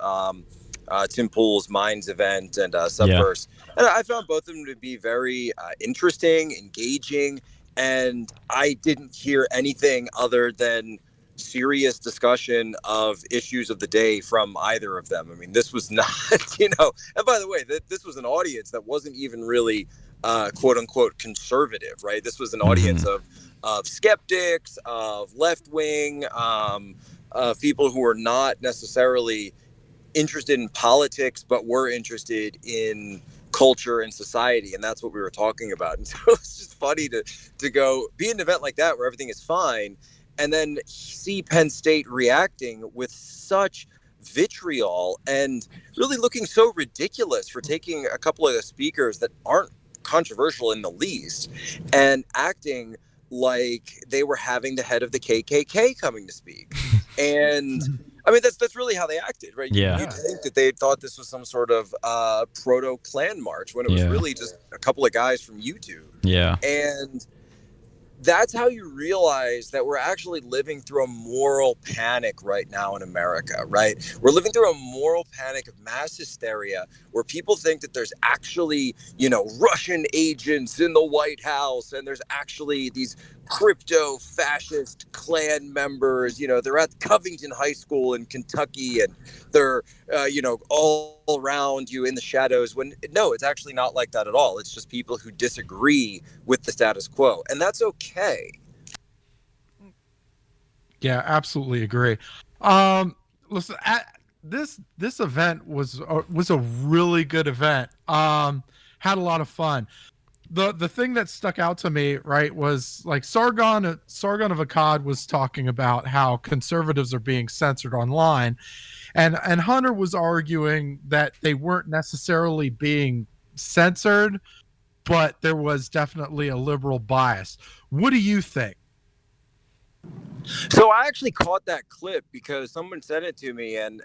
Minds event and Subverse. Yeah. And I found both of them to be very interesting, engaging, and I didn't hear anything other than serious discussion of issues of the day from either of them. I mean, this was not, and by the way, this was an audience that wasn't even really quote unquote conservative, right? This was an audience of skeptics, of left wing, people who were not necessarily interested in politics, but were interested in culture and society. And that's what we were talking about. And so it's just funny to go be an event like that where everything is fine and then see Penn State reacting with such vitriol and really looking so ridiculous for taking a couple of speakers that aren't controversial in the least and acting like they were having the head of the KKK coming to speak. And I mean, that's really how they acted, right? Yeah. You'd think that they thought this was some sort of proto-Klan march when it was really just a couple of guys from YouTube. Yeah. And that's how you realize that we're actually living through a moral panic right now in America, right? We're living through a moral panic of mass hysteria where people think that there's actually, Russian agents in the White House and there's actually these crypto fascist Klan members, they're at Covington High School in Kentucky and they're, all around you in the shadows when no, it's actually not like that at all. It's just people who disagree with the status quo, and that's okay. Yeah, absolutely agree. Listen, this event was a really good event. Had a lot of fun. The thing that stuck out to me, right, was like Sargon of Akkad was talking about how conservatives are being censored online, and Hunter was arguing that they weren't necessarily being censored, but there was definitely a liberal bias. What do you think? So I actually caught that clip because someone sent it to me and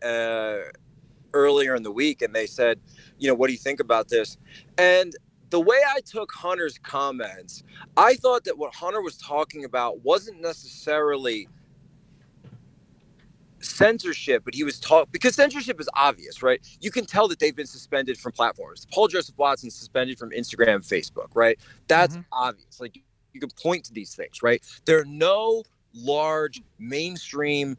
earlier in the week, and they said, what do you think about this? And the way I took Hunter's comments, I thought that what Hunter was talking about wasn't necessarily censorship, but he was because censorship is obvious, right? You can tell that they've been suspended from platforms. Paul Joseph Watson suspended from Instagram and Facebook, right? That's obvious. Like, you can point to these things, right? There are no large mainstream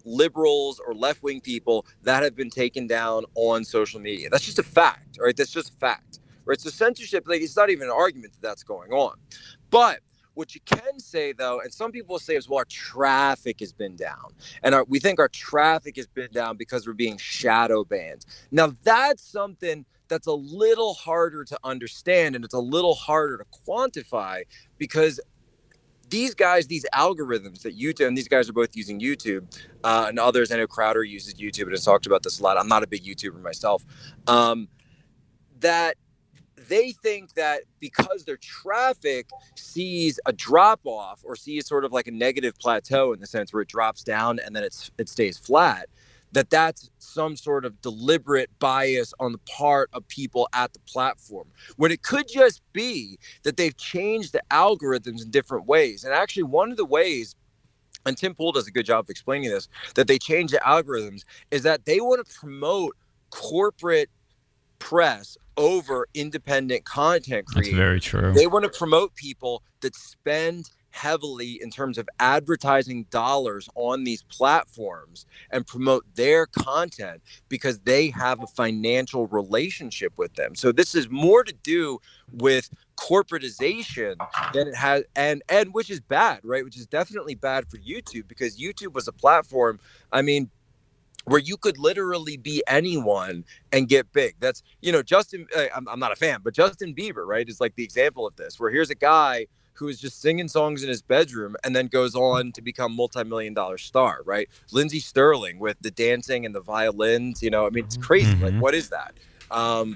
liberals or left-wing people that have been taken down on social media. That's just a fact, right? That's just a fact, right? So censorship, like, it's not even an argument that that's going on. But what you can say, though, and some people say is, well, our traffic has been down. And we think our traffic has been down because we're being shadow banned. Now, that's something that's a little harder to understand, and it's a little harder to quantify, because these guys, these algorithms that YouTube, and these guys are both using YouTube, and others, I know Crowder uses YouTube and has talked about this a lot. I'm not a big YouTuber myself. That they think that because their traffic sees a drop off or sees sort of like a negative plateau, in the sense where it drops down and then it stays flat, that's some sort of deliberate bias on the part of people at the platform, when it could just be that they've changed the algorithms in different ways. And actually, one of the ways, and Tim Pool does a good job of explaining this, that they change the algorithms is that they want to promote corporate press over independent content creators. That's very true. They want to promote people that spend heavily in terms of advertising dollars on these platforms and promote their content because they have a financial relationship with them. So this is more to do with corporatization than it has, and which is bad, right? Which is definitely bad for YouTube, because YouTube was a platform, I mean, where you could literally be anyone and get big. That's, Justin, I'm not a fan, but Justin Bieber, right, is like the example of this, where here's a guy who is just singing songs in his bedroom and then goes on to become multi-million-dollar star, right? Lindsey Sterling with the dancing and the violins, it's crazy. Like, what is that?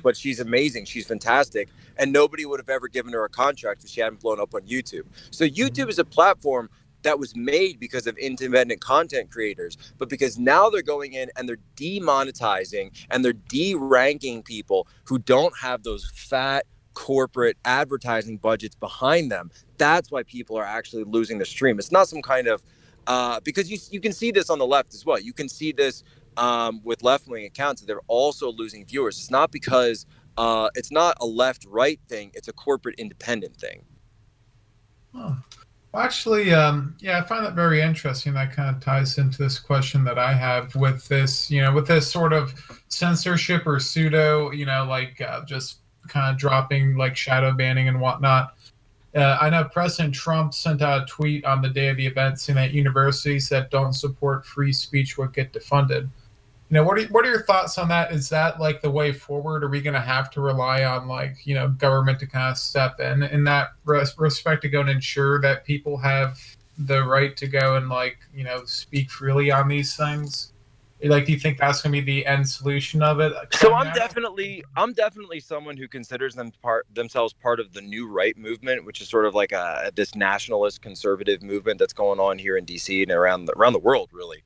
But she's amazing. She's fantastic. And nobody would have ever given her a contract if she hadn't blown up on YouTube. So YouTube is a platform that was made because of independent content creators, but because now they're going in and they're demonetizing and they're de-ranking people who don't have those fat corporate advertising budgets behind them. That's why people are actually losing the stream. It's not some kind of because you can see this on the left as well. You can see this with left-wing accounts that they're also losing viewers. It's not because it's not a left-right thing. It's a corporate independent thing. Huh. Well, actually, I find that very interesting. That kind of ties into this question that I have with this, with this sort of censorship or pseudo, just kind of dropping like shadow banning and whatnot. I know President Trump sent out a tweet on the day of the event saying that universities that don't support free speech will get defunded. What are your thoughts on that? Is that like the way forward? Are we going to have to rely on government to kind of step in that respect to go and ensure that people have the right to go and speak freely on these things? Do you think that's going to be the end solution of it? So I'm definitely someone who considers themselves part of the new right movement, which is sort of like this nationalist conservative movement that's going on here in DC and around the world, really.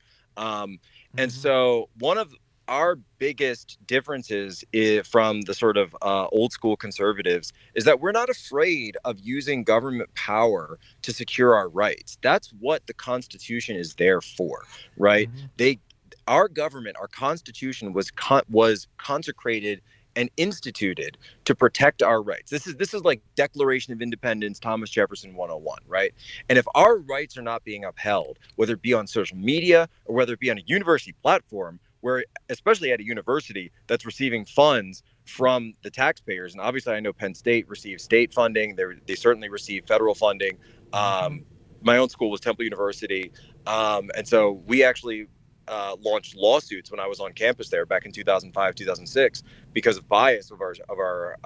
And so one of our biggest differences from the sort of old school conservatives is that we're not afraid of using government power to secure our rights. That's what the Constitution is there for, right? Our government, our Constitution was consecrated and instituted to protect our rights. This is like Declaration of Independence, Thomas Jefferson 101, right? And if our rights are not being upheld, whether it be on social media or whether it be on a university platform, where especially at a university that's receiving funds from the taxpayers, and obviously I know Penn State receives state funding, they certainly receive federal funding. My own school was Temple University, and so we actually launched lawsuits when I was on campus there back in 2005, 2006, because of bias of our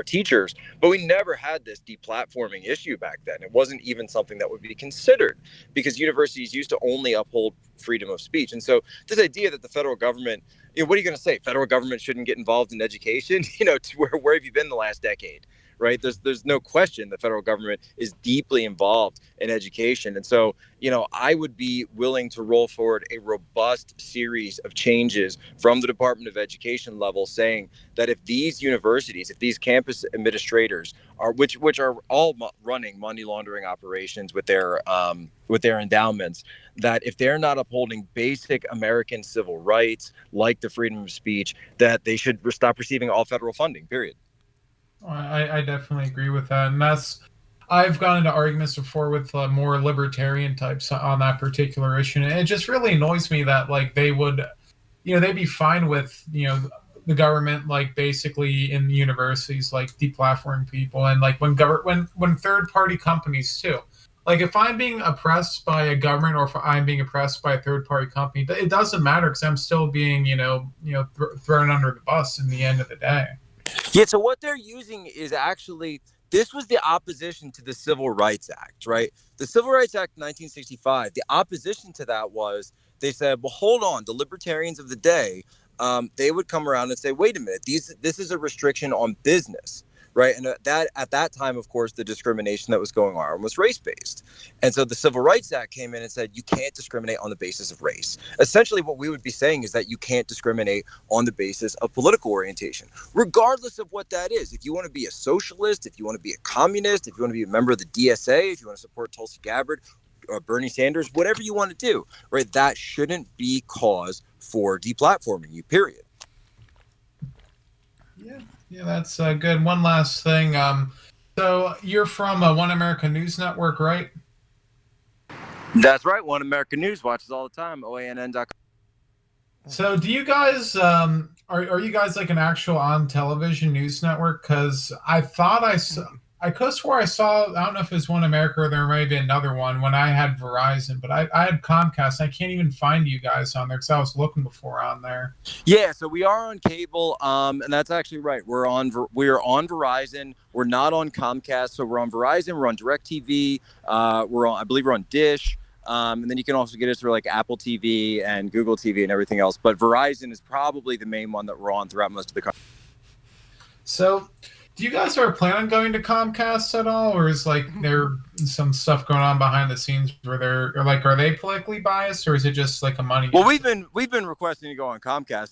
teachers. But we never had this deplatforming issue back then. It wasn't even something that would be considered, because universities used to only uphold freedom of speech. And so this idea that the federal government, what are you going to say? Federal government shouldn't get involved in education? Where have you been the last decade? right? There's no question the federal government is deeply involved in education. And so, I would be willing to roll forward a robust series of changes from the Department of Education level, saying that if these universities, if these campus administrators are, which are all running money laundering operations with their endowments, that if they're not upholding basic American civil rights like the freedom of speech, that they should stop receiving all federal funding, period. I definitely agree with that. And I've gone into arguments before with more libertarian types on that particular issue. And it just really annoys me that they would, they'd be fine with, the government, basically in universities, deplatforming people. And when third party companies too, if I'm being oppressed by a government or if I'm being oppressed by a third party company, it doesn't matter because I'm still being, thrown under the bus in the end of the day. Yeah, so what they're using is actually, this was the opposition to the Civil Rights Act, right? The Civil Rights Act 1965, the opposition to that was, they said, well, hold on, the libertarians of the day, they would come around and say, wait a minute, this is a restriction on business, right? And that at that time, of course, the discrimination that was going on was race-based. And so the Civil Rights Act came in and said, you can't discriminate on the basis of race. Essentially, what we would be saying is that you can't discriminate on the basis of political orientation, regardless of what that is. If you want to be a socialist, if you want to be a communist, if you want to be a member of the DSA, if you want to support Tulsi Gabbard, or Bernie Sanders, whatever you want to do, right? That shouldn't be cause for deplatforming you, period. Yeah, that's good. One last thing. So you're from One America News Network, right? That's right. One America News watches all the time. OANN.com. So do you guys are you guys an actual on television news network? Because I thought I could have swore I saw, I don't know if it was One America or there may be another one when I had Verizon, but I had Comcast. I can't even find you guys on there because I was looking before on there. Yeah, so we are on cable, and that's actually right. We are on Verizon. We're not on Comcast, so we're on Verizon. We're on DirecTV. I believe we're on Dish. And then you can also get us through Apple TV and Google TV and everything else. But Verizon is probably the main one that we're on throughout most of the country. So do you guys ever plan on going to Comcast at all? Or is there some stuff going on behind the scenes where are they politically biased, or is it just a money? Well, we've been requesting to go on Comcast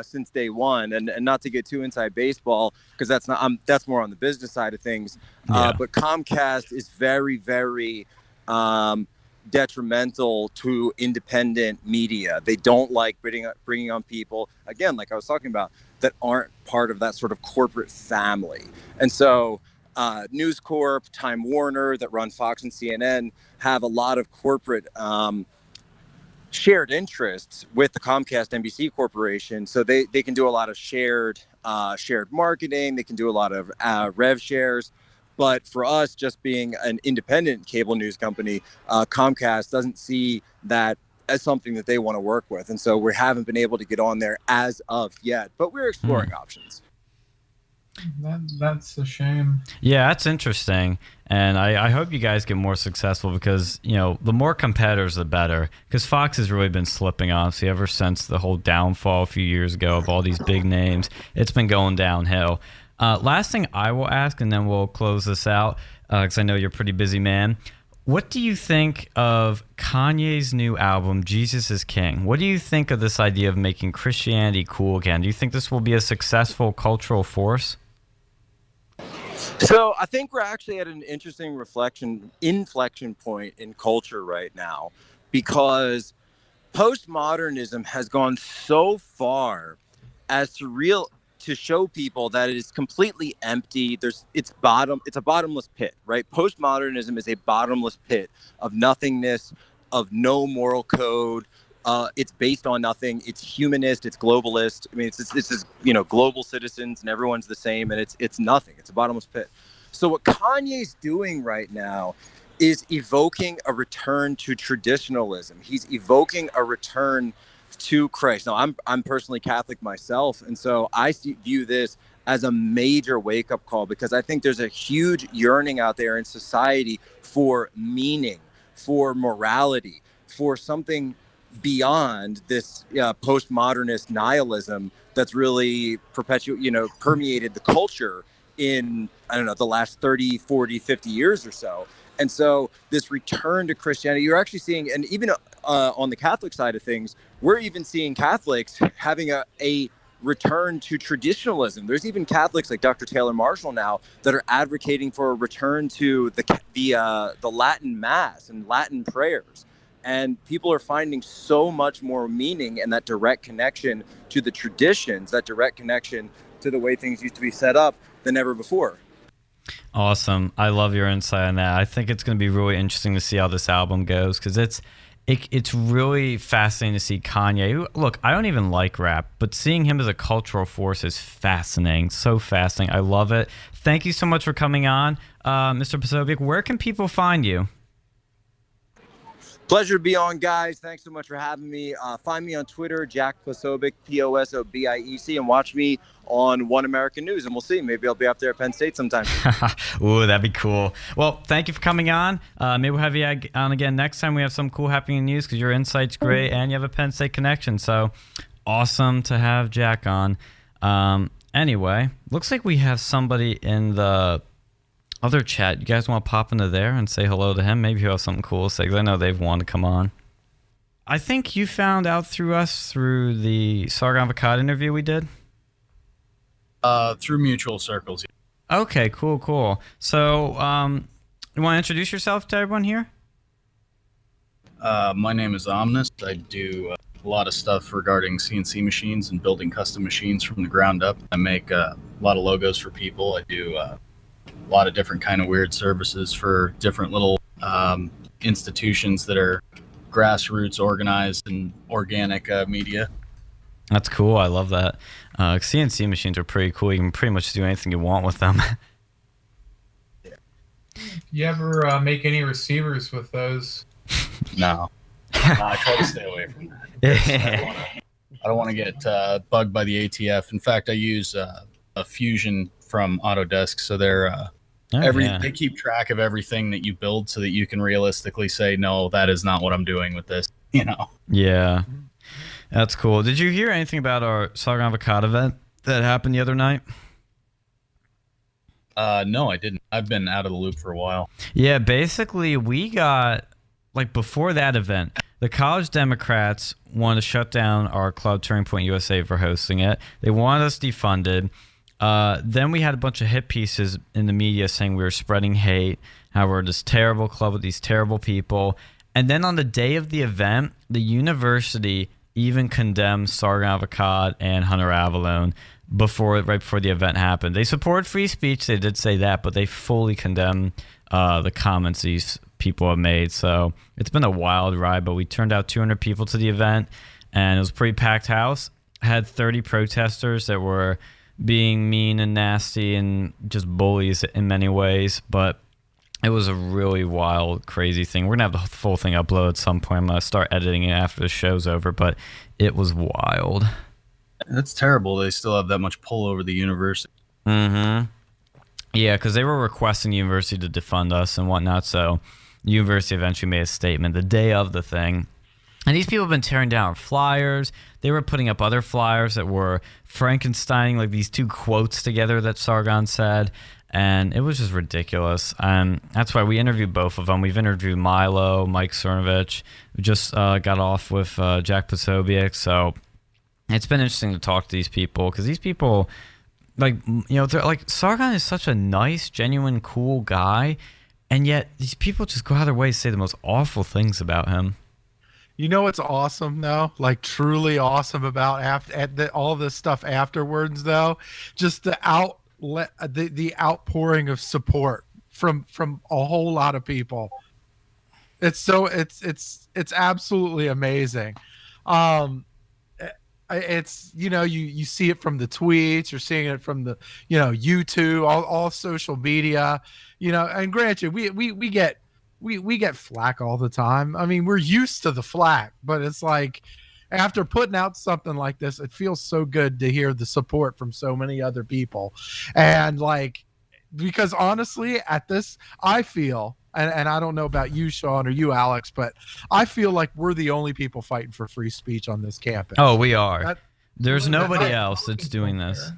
since day one, and not to get too inside baseball because that's more on the business side of things. Yeah. But Comcast is very, very detrimental to independent media. They don't like bringing on people, again, like I was talking about, that aren't part of that sort of corporate family. And so News Corp, Time Warner, that run Fox and CNN, have a lot of corporate shared interests with the Comcast NBC Corporation. So they can do a lot of shared marketing. They can do a lot of rev shares. But for us, just being an independent cable news company, Comcast doesn't see that as something that they want to work with. And so we haven't been able to get on there as of yet, but we're exploring options. That's a shame. Yeah, that's interesting. And I hope you guys get more successful because, the more competitors, the better. Because Fox has really been slipping off. Ever since the whole downfall a few years ago of all these big names, it's been going downhill. Last thing I will ask, and then we'll close this out, because I know you're a pretty busy man. What do you think of Kanye's new album, Jesus is King? What do you think of this idea of making Christianity cool again? Do you think this will be a successful cultural force? So I think we're actually at an interesting inflection point in culture right now, because postmodernism has gone so far as to show people that it is completely empty. It's a bottomless pit, right? Postmodernism is a bottomless pit of nothingness, of no moral code. It's based on nothing. It's humanist. It's globalist. I mean, it's global citizens and everyone's the same, and it's nothing. It's a bottomless pit. So what Kanye's doing right now is evoking a return to traditionalism. He's evoking a return to Christ. Now, I'm personally Catholic myself, and so I view this as a major wake-up call, because I think there's a huge yearning out there in society for meaning, for morality, for something beyond this postmodernist nihilism that's really permeated the culture in, I don't know, the last 30, 40, 50 years or so. And so this return to Christianity, you're actually seeing, and even on the Catholic side of things, we're even seeing Catholics having a return to traditionalism. There's even Catholics like Dr. Taylor Marshall now that are advocating for a return to the Latin Mass and Latin prayers. And people are finding so much more meaning in that direct connection to the traditions, that direct connection to the way things used to be set up than ever before. Awesome. I love your insight on that. I think it's going to be really interesting to see how this album goes, because it's really fascinating to see Kanye. Look, I don't even like rap, but seeing him as a cultural force is fascinating. So fascinating. I love it. Thank you so much for coming on, Mr. Posobiec. Where can people find you? Pleasure to be on, guys. Thanks so much for having me. Find me on Twitter, Jack Posobiec, Posobiec, and watch me on One American News, and we'll see. Maybe I'll be up there at Penn State sometime. Ooh, that'd be cool. Well, thank you for coming on. Maybe we'll have you on again next time we have some cool happening news, because your insight's great and you have a Penn State connection. So awesome to have Jack on. Anyway, looks like we have somebody in the other chat. You guys want to pop into there and say hello to him? Maybe he'll have something cool to say, because I know they've wanted to come on. I think you found out through us through the Sargon of Akkad interview we did? Through mutual circles. Okay, cool. So, you want to introduce yourself to everyone here? My name is Omnis. I do a lot of stuff regarding CNC machines and building custom machines from the ground up. I make a lot of logos for people. I do a lot of different kind of weird services for different little institutions that are grassroots, organized, and organic media. That's cool. I love that. CNC machines are pretty cool. You can pretty much do anything you want with them. You ever make any receivers with those? No. I try to stay away from that. I don't want to get bugged by the ATF. In fact, I use a Fusion from Autodesk, so they're they keep track of everything that you build, so that you can realistically say, no, that is not what I'm doing with this. Yeah, that's cool. Did you hear anything about our Sargon of Akkad event that happened the other night? No, I didn't. I've been out of the loop for a while. Yeah, basically we got, like, before that event, the college Democrats wanted to shut down our club, Turning Point USA, for hosting it. They wanted us defunded. Then we had a bunch of hit pieces in the media saying we were spreading hate, how we're this terrible club with these terrible people. And then on the day of the event, the university even condemned Sargon of Akkad and Hunter Avallone right before the event happened. They support free speech, they did say that, but they fully condemned the comments these people have made. So it's been a wild ride, but we turned out 200 people to the event, and it was a pretty packed house. Had 30 protesters that were being mean and nasty and just bullies in many ways, but it was a really wild, crazy thing. We're going to have the full thing uploaded at some point. I'm going to start editing it after the show's over, but it was wild. That's terrible. They still have that much pull over the university. Mm-hmm. Yeah, because they were requesting the university to defund us and whatnot, so the university eventually made a statement the day of the thing. And these people have been tearing down our flyers. They were putting up other flyers that were Frankensteining, like these two quotes together that Sargon said. And it was just ridiculous. And that's why we interviewed both of them. We've interviewed Milo, Mike Cernovich. We just got off with Jack Posobiec. So it's been interesting to talk to these people, because these people, like, they're like, Sargon is such a nice, genuine, cool guy. And yet these people just go out of their way to say the most awful things about him. You know what's awesome though? Like truly awesome about all this stuff afterwards though, just the outpouring of support from a whole lot of people. It's absolutely amazing. It's you see it from the tweets, you're seeing it from the YouTube, all social media, and granted we get flack all the time. I mean, we're used to the flack, but it's like after putting out something like this, it feels so good to hear the support from so many other people. And like, because honestly at this, I feel, and I don't know about you, Sean, or you, Alex, but I feel like we're the only people fighting for free speech on this campus. Oh, we are. There's nobody else that's doing this.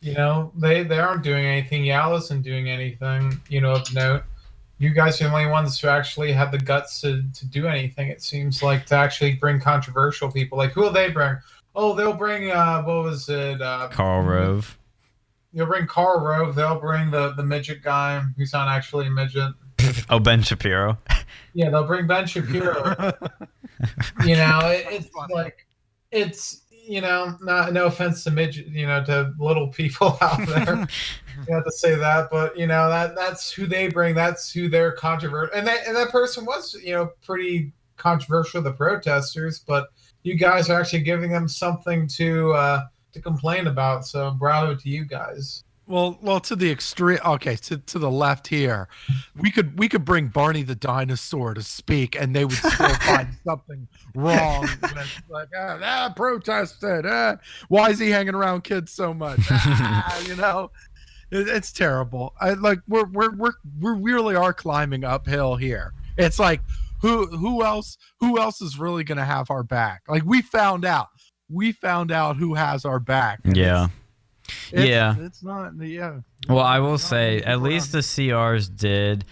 You know, they aren't doing anything. Yal isn't doing anything, you know, of note. You guys are the only ones who actually have the guts to do anything, it seems like, to actually bring controversial people. Like, who will they bring? Oh, they'll bring, what was it? Karl Rove. You'll bring Karl Rove. They'll bring the midget guy who's not actually a midget. Oh, Ben Shapiro. Yeah, they'll bring Ben Shapiro. You know, it's like, it's, you know, no offense to midget, you know, to little people out there. You have to say that, but you know, that's who they bring. That's who they're controversial. And that person was, you know, pretty controversial, the protesters, but you guys are actually giving them something to complain about. So bravo to you guys. Well, to the extreme. Okay, to the left here, we could bring Barney the dinosaur to speak, and they would still find something wrong. With, like, protested. Why is he hanging around kids so much? You know, it's terrible. We really are climbing uphill here. It's like who else is really gonna have our back? Like we found out who has our back. Yeah. It's not. Yeah. Well, I will say, at least the CRs did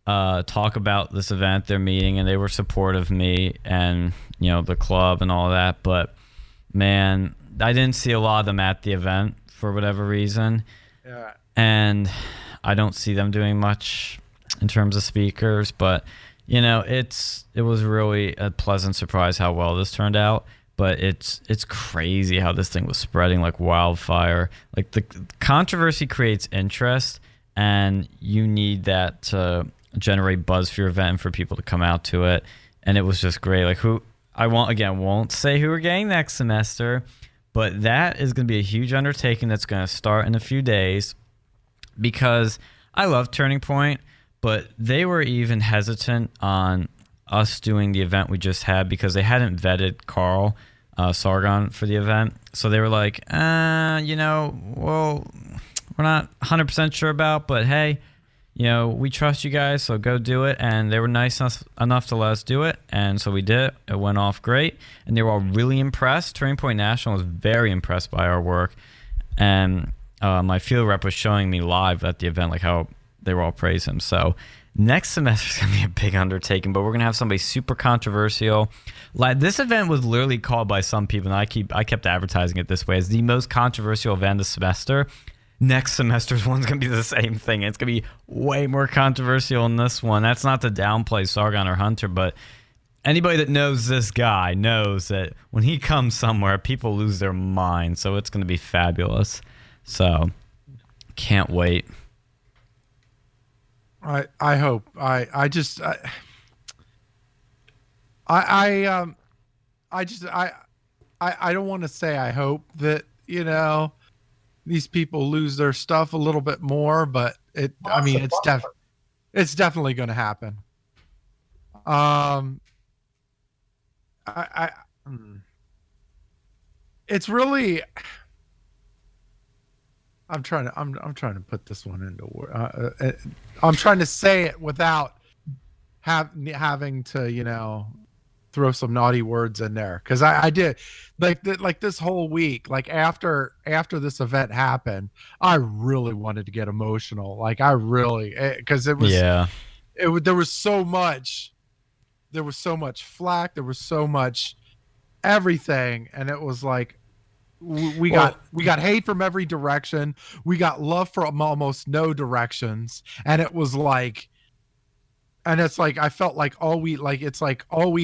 talk about this event, their meeting, and they were supportive of me and, you know, the club and all that. But, man, I didn't see a lot of them at the event for whatever reason. Yeah. And I don't see them doing much in terms of speakers. But, you know, it was really a pleasant surprise how well this turned out. But it's crazy how this thing was spreading like wildfire. Like the controversy creates interest, and you need that to generate buzz for your event and for people to come out to it. And it was just great. Like won't say who we're getting next semester, but that is going to be a huge undertaking that's going to start in a few days. Because I love Turning Point, but they were even hesitant on us doing the event we just had because they hadn't vetted Carl Sargon for the event. So they were like, you know, well, we're not 100% sure about, but hey, you know, we trust you guys, so go do it. And they were nice enough to let us do it. And so we did it. It went off great. And they were all really impressed. Turning Point National was very impressed by our work. And my field rep was showing me live at the event, like how they were all praising him. So next semester is going to be a big undertaking, but we're going to have somebody super controversial. Like this event was literally called by some people, and I kept advertising it this way, as the most controversial event this semester. Next semester's one's going to be the same thing. It's going to be way more controversial in this one. That's not to downplay Sargon or Hunter, but anybody that knows this guy knows that when he comes somewhere, people lose their mind. So it's going to be fabulous. So can't wait. I hope. I don't want to say I hope that, you know, these people lose their stuff a little bit more, but it's definitely going to happen. It's really, I'm trying to put this one into word. I'm trying to say it without having to, you know, throw some naughty words in there, because I did like this whole week, like after this event happened, I really wanted to get emotional. Like I really, because it was there was so much flack, there was so much everything, and it was like we got hate from every direction, we got love from almost no directions, and it was like, and it's like I felt like all we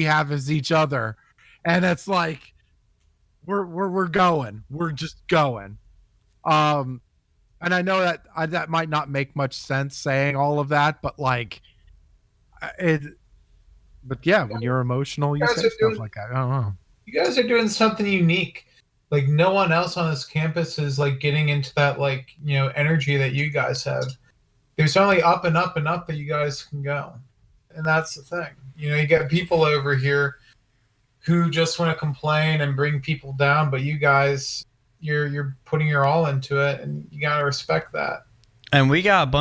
have is each other, and it's like we're just going. And I know that might not make much sense saying all of that, but like it. But yeah, when you're emotional, you say stuff like that. I don't know. You guys are doing something unique. Like no one else on this campus is like getting into that, like, you know, energy that you guys have. There's only up and up and up that you guys can go. And that's the thing. You know, you get people over here who just want to complain and bring people down, but you guys, you're putting your all into it, and you got to respect that. And we got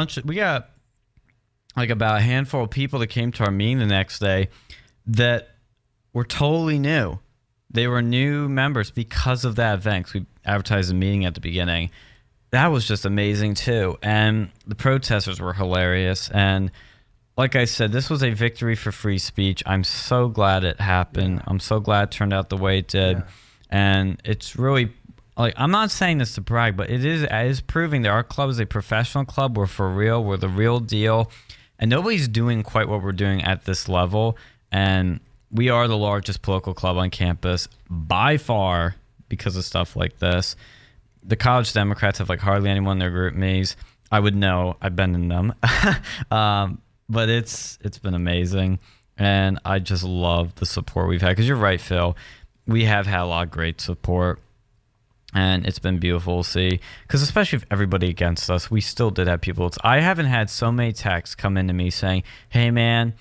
like about a handful of people that came to our meeting the next day that were totally new. They were new members because of that event. We advertised the meeting at the beginning, that was just amazing too. And the protesters were hilarious. And like I said, this was a victory for free speech. I'm so glad it happened. Yeah. I'm so glad it turned out the way it did. Yeah. And it's really, like, I'm not saying this to brag, but it is proving that our club is a professional club. We're for real. We're the real deal. And nobody's doing quite what we're doing at this level. And we are the largest political club on campus by far because of stuff like this. The college Democrats have like hardly anyone in their group me's. I would know. I've been in them. But it's been amazing. And I just love the support we've had. Because you're right, Phil. We have had a lot of great support. And it's been beautiful to see. Because especially if everybody against us, we still did have people. I haven't had so many texts come into me saying, hey, man,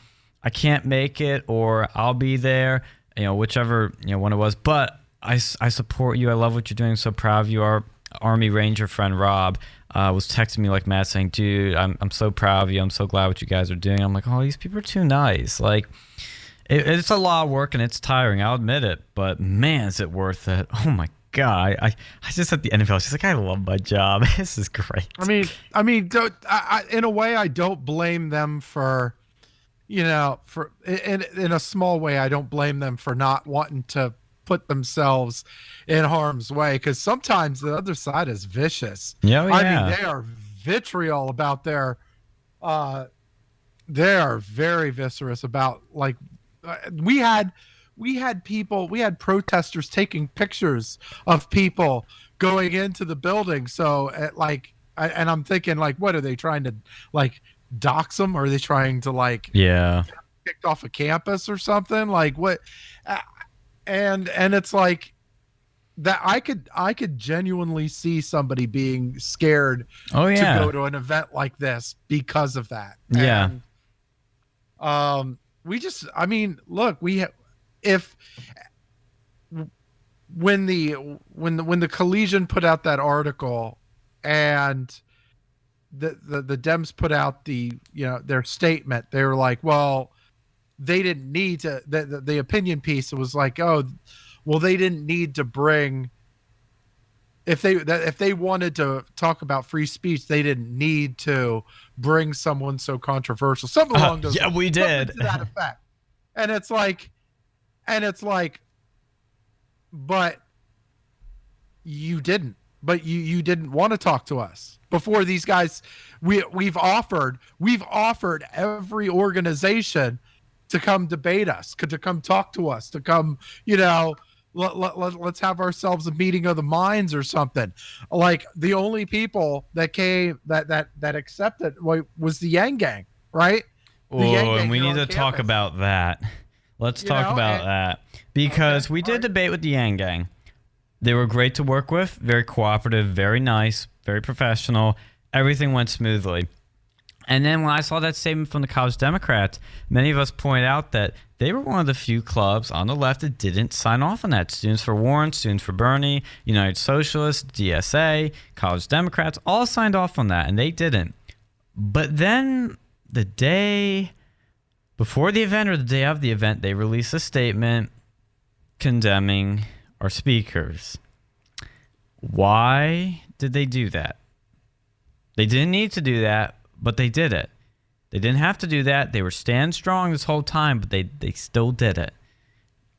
I can't make it, or I'll be there, whichever one it was. But I support you. I love what you're doing. So proud of you. Our Army Ranger friend Rob was texting me like mad saying, dude, I'm so proud of you. I'm so glad what you guys are doing. I'm like, oh, these people are too nice. Like, it's a lot of work and it's tiring. I'll admit it. But man, is it worth it. Oh my God. I just at the end of it, I was just like, I love my job. This is great. I mean, in a way, I don't blame them for, in a small way, I don't blame them for not wanting to put themselves in harm's way, because sometimes the other side is vicious. Yeah, I mean, they are vitriol about their they are very viscerous about, like, we had protesters taking pictures of people going into the building. So and I'm thinking, like, what are they trying to, like, dox them? Or are they trying to, like, kicked off a campus or something? Like, what? And it's like that I could genuinely see somebody being scared to go to an event like this because of that. Yeah. And, look, when the Collegian put out that article and the Dems put out their statement, they were like, well, they didn't need to, the opinion piece, it was like, oh, well, they didn't need to bring, if they wanted to talk about free speech, they didn't need to bring someone so controversial. Something along those lines. Yeah, we did. To that effect. And it's like, but you didn't. But you didn't want to talk to us before these guys. We've offered every organization to come debate us, to come talk to us, to come, let's have ourselves a meeting of the minds or something. Like, the only people that came that accepted was the Yang Gang, right? Oh, and we need to talk about that. Let's talk about that, because we did debate with the Yang Gang. They were great to work with, very cooperative, very nice, very professional. Everything went smoothly. And then when I saw that statement from the College Democrats, many of us pointed out that they were one of the few clubs on the left that didn't sign off on that. Students for Warren, Students for Bernie, United Socialists, DSA, College Democrats, all signed off on that, and they didn't. But then the day before the event or the day of the event, they released a statement condemning our speakers. Why did they do that? They didn't need to do that, but they did it. They didn't have to do that. They were stand strong this whole time, but they still did it.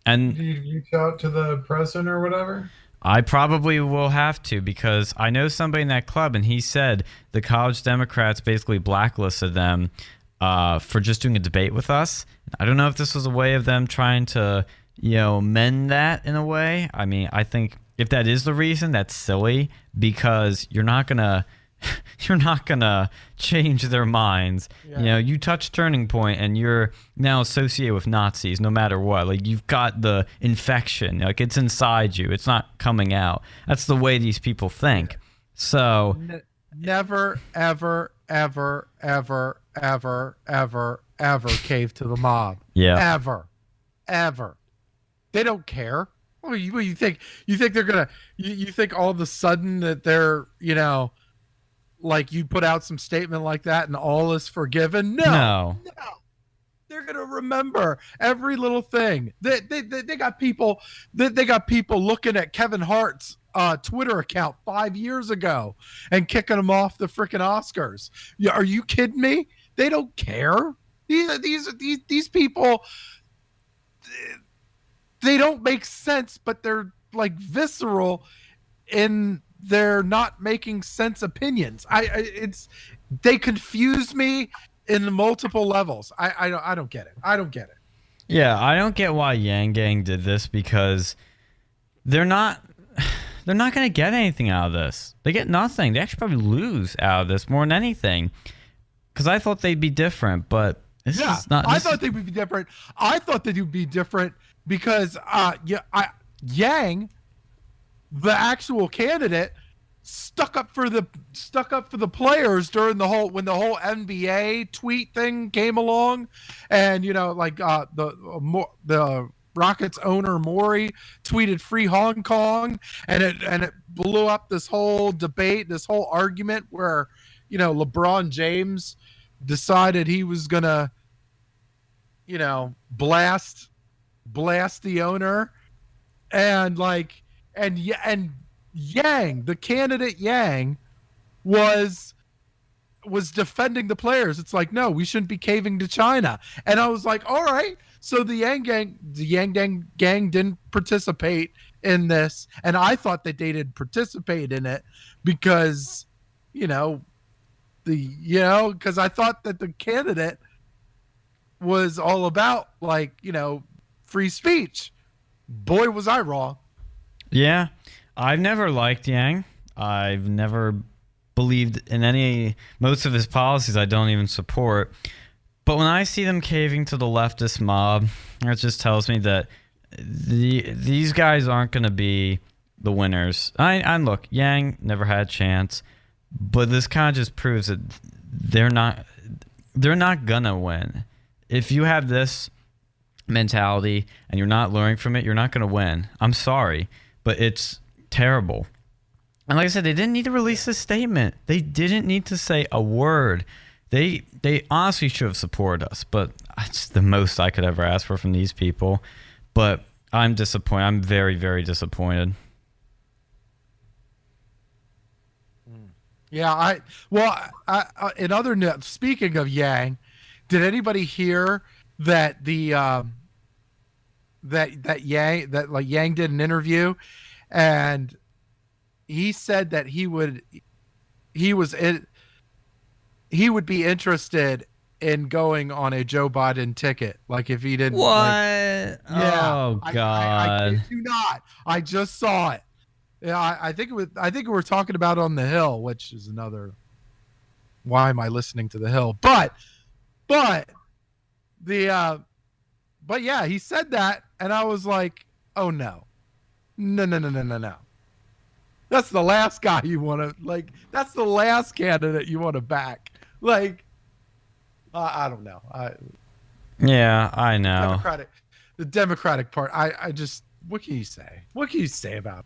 And did you reach out to the president or whatever? I probably will have to, because I know somebody in that club, and he said the College Democrats basically blacklisted them for just doing a debate with us. I don't know if this was a way of them trying to, mend that in a way. I mean, I think if that is the reason, that's silly, because you're not gonna change their minds. Yeah. You touch turning point and you're now associated with Nazis no matter what. Like, you've got the infection. Like, it's inside you. It's not coming out. That's the way these people think. So never, ever, ever, ever, ever, ever, ever cave to the mob. Yeah. Ever. They don't care. What do you think? You think they're gonna? You think all of a sudden that they're, like, you put out some statement like that and all is forgiven? No. They're gonna remember every little thing. They got people. They got people looking at Kevin Hart's Twitter account 5 years ago and kicking them off the freaking Oscars. Are you kidding me? They don't care. These people, they don't make sense, but they're like visceral in their not making sense opinions. They confuse me in multiple levels. I don't get it. I don't get it. Yeah, I don't get why Yang Gang did this, because they're not going to get anything out of this. They get nothing. They actually probably lose out of this more than anything. Because I thought they'd be different, but this is not. I thought they would be different. I thought they would be different because Yang, the actual candidate, stuck up for the players during when the whole NBA tweet thing came along, and the Rockets owner Maury tweeted "Free Hong Kong," and it blew up this whole debate, this whole argument where LeBron James decided he was gonna blast the owner, and Yang, the candidate Yang, was defending the players. It's like, no, we shouldn't be caving to China. And I was like, all right. So the Yang Gang didn't participate in this, and I thought that they didn't participate in it because, because I thought that the candidate was all about free speech. Boy, was I wrong. Yeah. I've never liked Yang. I've never believed in most of his policies I don't even support. But when I see them caving to the leftist mob, it just tells me that these guys aren't going to be the winners. And look, Yang never had a chance, but this kind of just proves that they're not going to win. If you have this mentality and you're not learning from it, you're not going to win. I'm sorry, but it's terrible. And like I said, they didn't need to release a statement. They didn't need to say a word. They honestly should have supported us, but that's the most I could ever ask for from these people. But I'm disappointed. I'm very, very disappointed. Yeah, in other news, speaking of Yang, did anybody hear that Yang did an interview, and he said that he would be interested in going on a Joe Biden ticket, like if he didn't. What? Yeah. Oh God! I kid you not. I just saw it. Yeah, I think we're talking about On the Hill, which is another. Why am I listening to the Hill? But yeah, he said that, and I was like, oh no. That's the last guy you want to that's the last candidate you want to back. I don't know. Yeah, I know. The Democratic part. I just, what can you say? What can you say about it?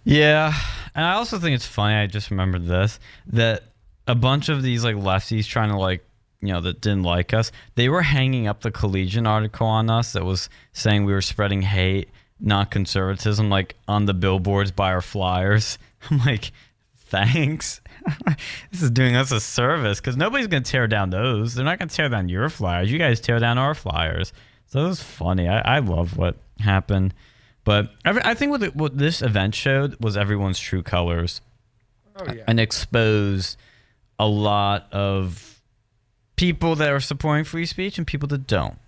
Yeah, and I also think it's funny. I just remembered this, that a bunch of these lefties trying to that didn't like us, they were hanging up the Collegian article on us that was saying we were spreading hate, not conservatism, on the billboards by our flyers. I'm like, thanks. This is doing us a service, because nobody's going to tear down those. They're not going to tear down your flyers. You guys tear down our flyers. So it was funny. I love what happened. But I think what this event showed was everyone's true colors. Oh, yeah. And exposed a lot of people that are supporting free speech and people that don't.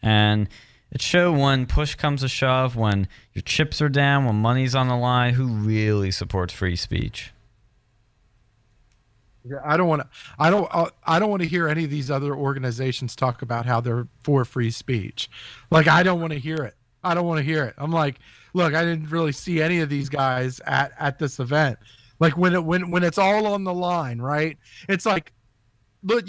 And it showed when push comes to shove, when your chips are down, when money's on the line, who really supports free speech. Yeah, I don't want to hear any of these other organizations talk about how they're for free speech. I don't want to hear it. I don't want to hear it. I'm like, look, I didn't really see any of these guys at this event. When it's all on the line, right? It's like, look,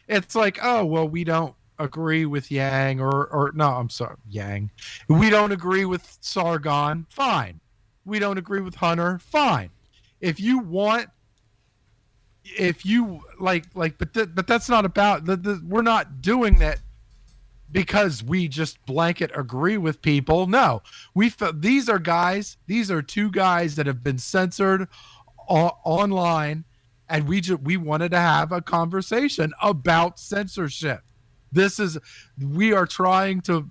it's like, oh well, we don't agree with Yang or no, I'm sorry, Yang. We don't agree with Sargon. Fine. We don't agree with Hunter. Fine. If you but that's not about. We're not doing that. because we just blanket agree with people. No, these are two guys that have been censored online, and we wanted to have a conversation about censorship. We are trying to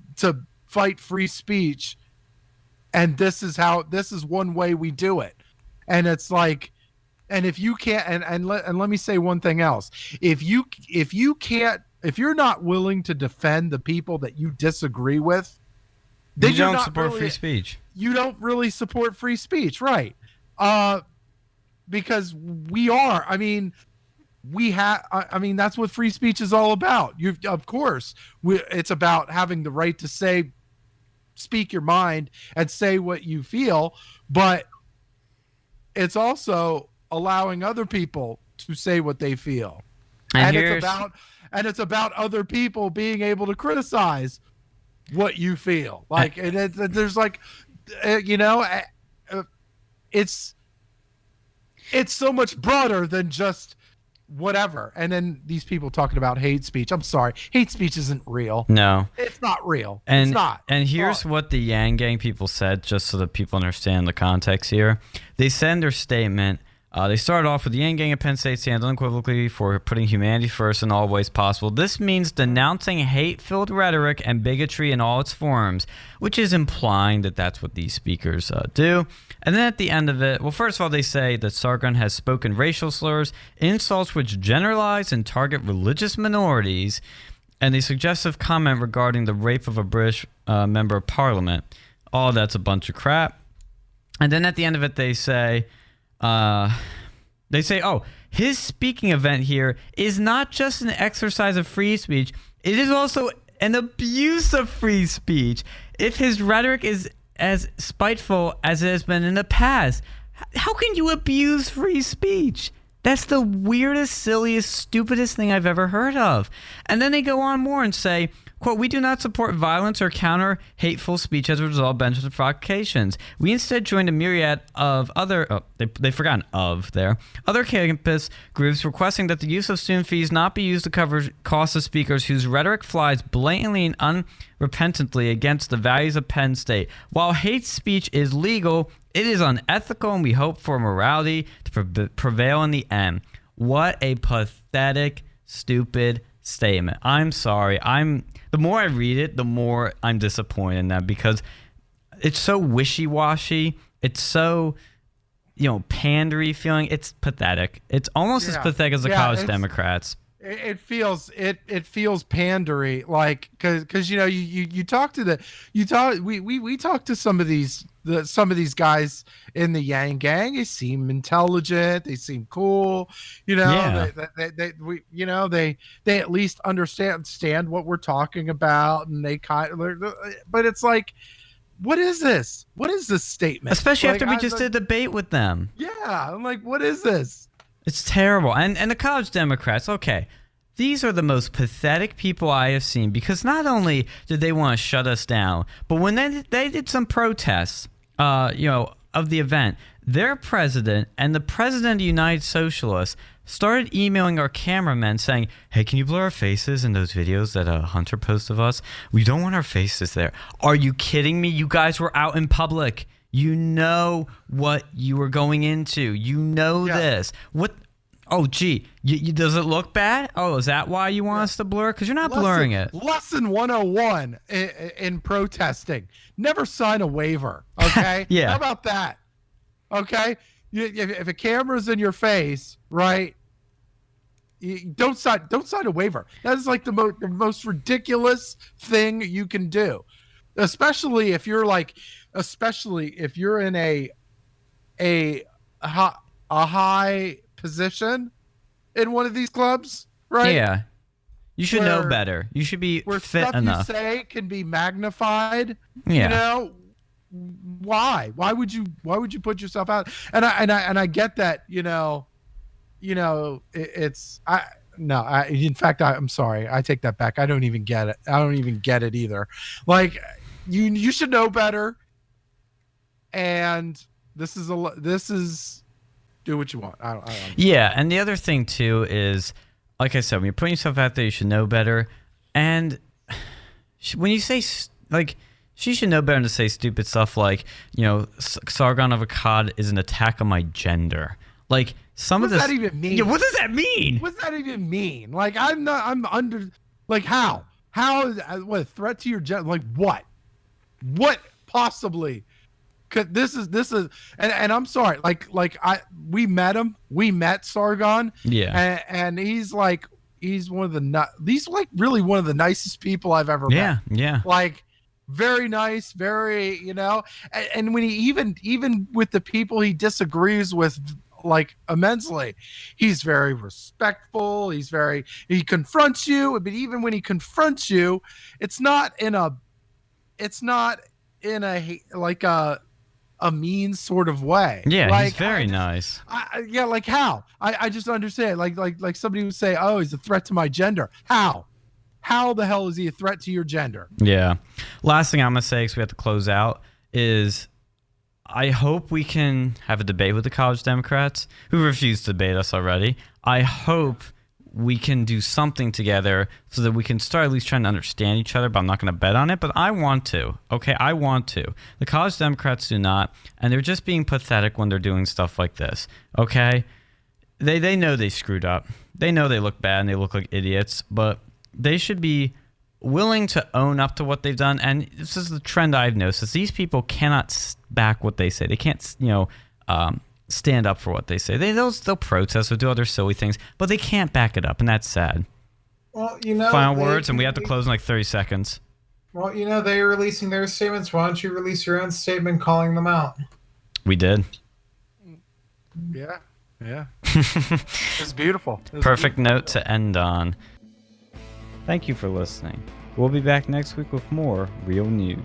fight free speech, and this is one way we do it. And it's like, and if you can't, and let me say one thing else. If you're not willing to defend the people that you disagree with, then you don't support free speech. You don't really support free speech, right? Because that's what free speech is all about. Of course, it's about having the right to speak your mind and say what you feel, but it's also allowing other people to say what they feel. And it's about other people being able to criticize what you feel. Like, there's like, it's so much broader than just whatever. And then these people talking about hate speech. I'm sorry, hate speech isn't real. No, it's not real. And, it's not. And here's what the Yang Gang people said, just so that people understand the context here. They said in their statement, they started off with the Yang Gang at Penn State stands unequivocally for putting humanity first in all ways possible. This means denouncing hate-filled rhetoric and bigotry in all its forms, which is implying that that's what these speakers do. And then at the end of it, well, first of all, they say that Sargon has spoken racial slurs, insults which generalize and target religious minorities, and the suggestive comment regarding the rape of a British member of parliament. All that's a bunch of crap. And then at the end of it, they say, oh, his speaking event here is not just an exercise of free speech, it is also an abuse of free speech. If his rhetoric is as spiteful as it has been in the past, how can you abuse free speech? That's the weirdest, silliest, stupidest thing I've ever heard of. And then they go on more and say, quote, we do not support violence or counter hateful speech as a result of Benjamin's provocations. We instead joined a myriad of other, they forgot an of there, other campus groups requesting that the use of student fees not be used to cover costs of speakers whose rhetoric flies blatantly and unrepentantly against the values of Penn State. While hate speech is legal, it is unethical, and we hope for morality to prevail in the end. What a pathetic, stupid statement. I'm sorry. The more I read it, the more I'm disappointed in that, because it's so wishy-washy. It's so, pandery feeling. It's pathetic. It's almost as pathetic as the college Democrats. It feels pandery, like, because you talk to we talk to some of these guys in the Yang Gang. They seem intelligent, they seem cool, they at least understand what we're talking about, and they but it's like, what is this statement, especially after we just did a debate with them? I'm like, what is this? It's terrible. And the college Democrats, okay, these are the most pathetic people I have seen, because not only did they want to shut us down, but when they did some protests, of the event, their president and the president of the United Socialists started emailing our cameramen saying, hey, can you blur our faces in those videos that Hunter posted of us? We don't want our faces there. Are you kidding me? You guys were out in public. You know what you were going into. This. What? Oh, gee. Does it look bad? Oh, is that why you want us to blur? Because you're not blurring it. Lesson 101 in protesting. Never sign a waiver, okay? Yeah. How about that? Okay? If a camera's in your face, right, don't sign a waiver. That is like the most ridiculous thing you can do. Especially if you're in a high position in one of these clubs, right? Yeah. You should know better. You should be fit enough. Stuff you say can be magnified. Yeah. Why? Why would you put yourself out? And I get that, in fact, I'm sorry. I take that back. I don't even get it. I don't even get it either. Like, you should know better. And this is do what you want. I don't. Yeah, and the other thing too is, like I said, when you're putting yourself out there, you should know better. And when you say like, she should know better than to say stupid stuff like, you know, Sargon of Akkad is an attack on my gender. Like some of this. What does that even mean? Yeah, what does that mean? What does that even mean? Like I'm under. Like how? How is what a threat to your gender? Like what? What possibly? Cause this is and I'm sorry. We met him. We met Sargon. Yeah. And he's like one of the really one of the nicest people I've ever met. Yeah. Like very nice, very, you know, and when he even with the people he disagrees with like immensely, he's very respectful. He confronts you, but even when he confronts you, it's not in a like a mean sort of way. Yeah, like, he's very nice. Yeah, like how? I just understand. Like somebody would say, "Oh, he's a threat to my gender." How? How the hell is he a threat to your gender? Yeah. Last thing I'm gonna say, because we have to close out, is I hope we can have a debate with the college Democrats who refuse to debate us already. I hope we can do something together so that we can start at least trying to understand each other, but I'm not going to bet on it. But I want to. Okay, I want to. The college Democrats do not, and they're just being pathetic when they're doing stuff like this. Okay? They know they screwed up. They know they look bad and they look like idiots, but they should be willing to own up to what they've done. And this is the trend I've noticed, is these people cannot back what they say. They can't, stand up for what they say. They'll protest or do other silly things, but they can't back it up, and that's sad. Well, you know, final words, and we have to close in like 30 seconds. Well, you know, they're releasing their statements. Why don't you release your own statement calling them out? We did. Yeah. It's beautiful. Perfect note to end on. Thank you for listening. We'll be back next week with more real news.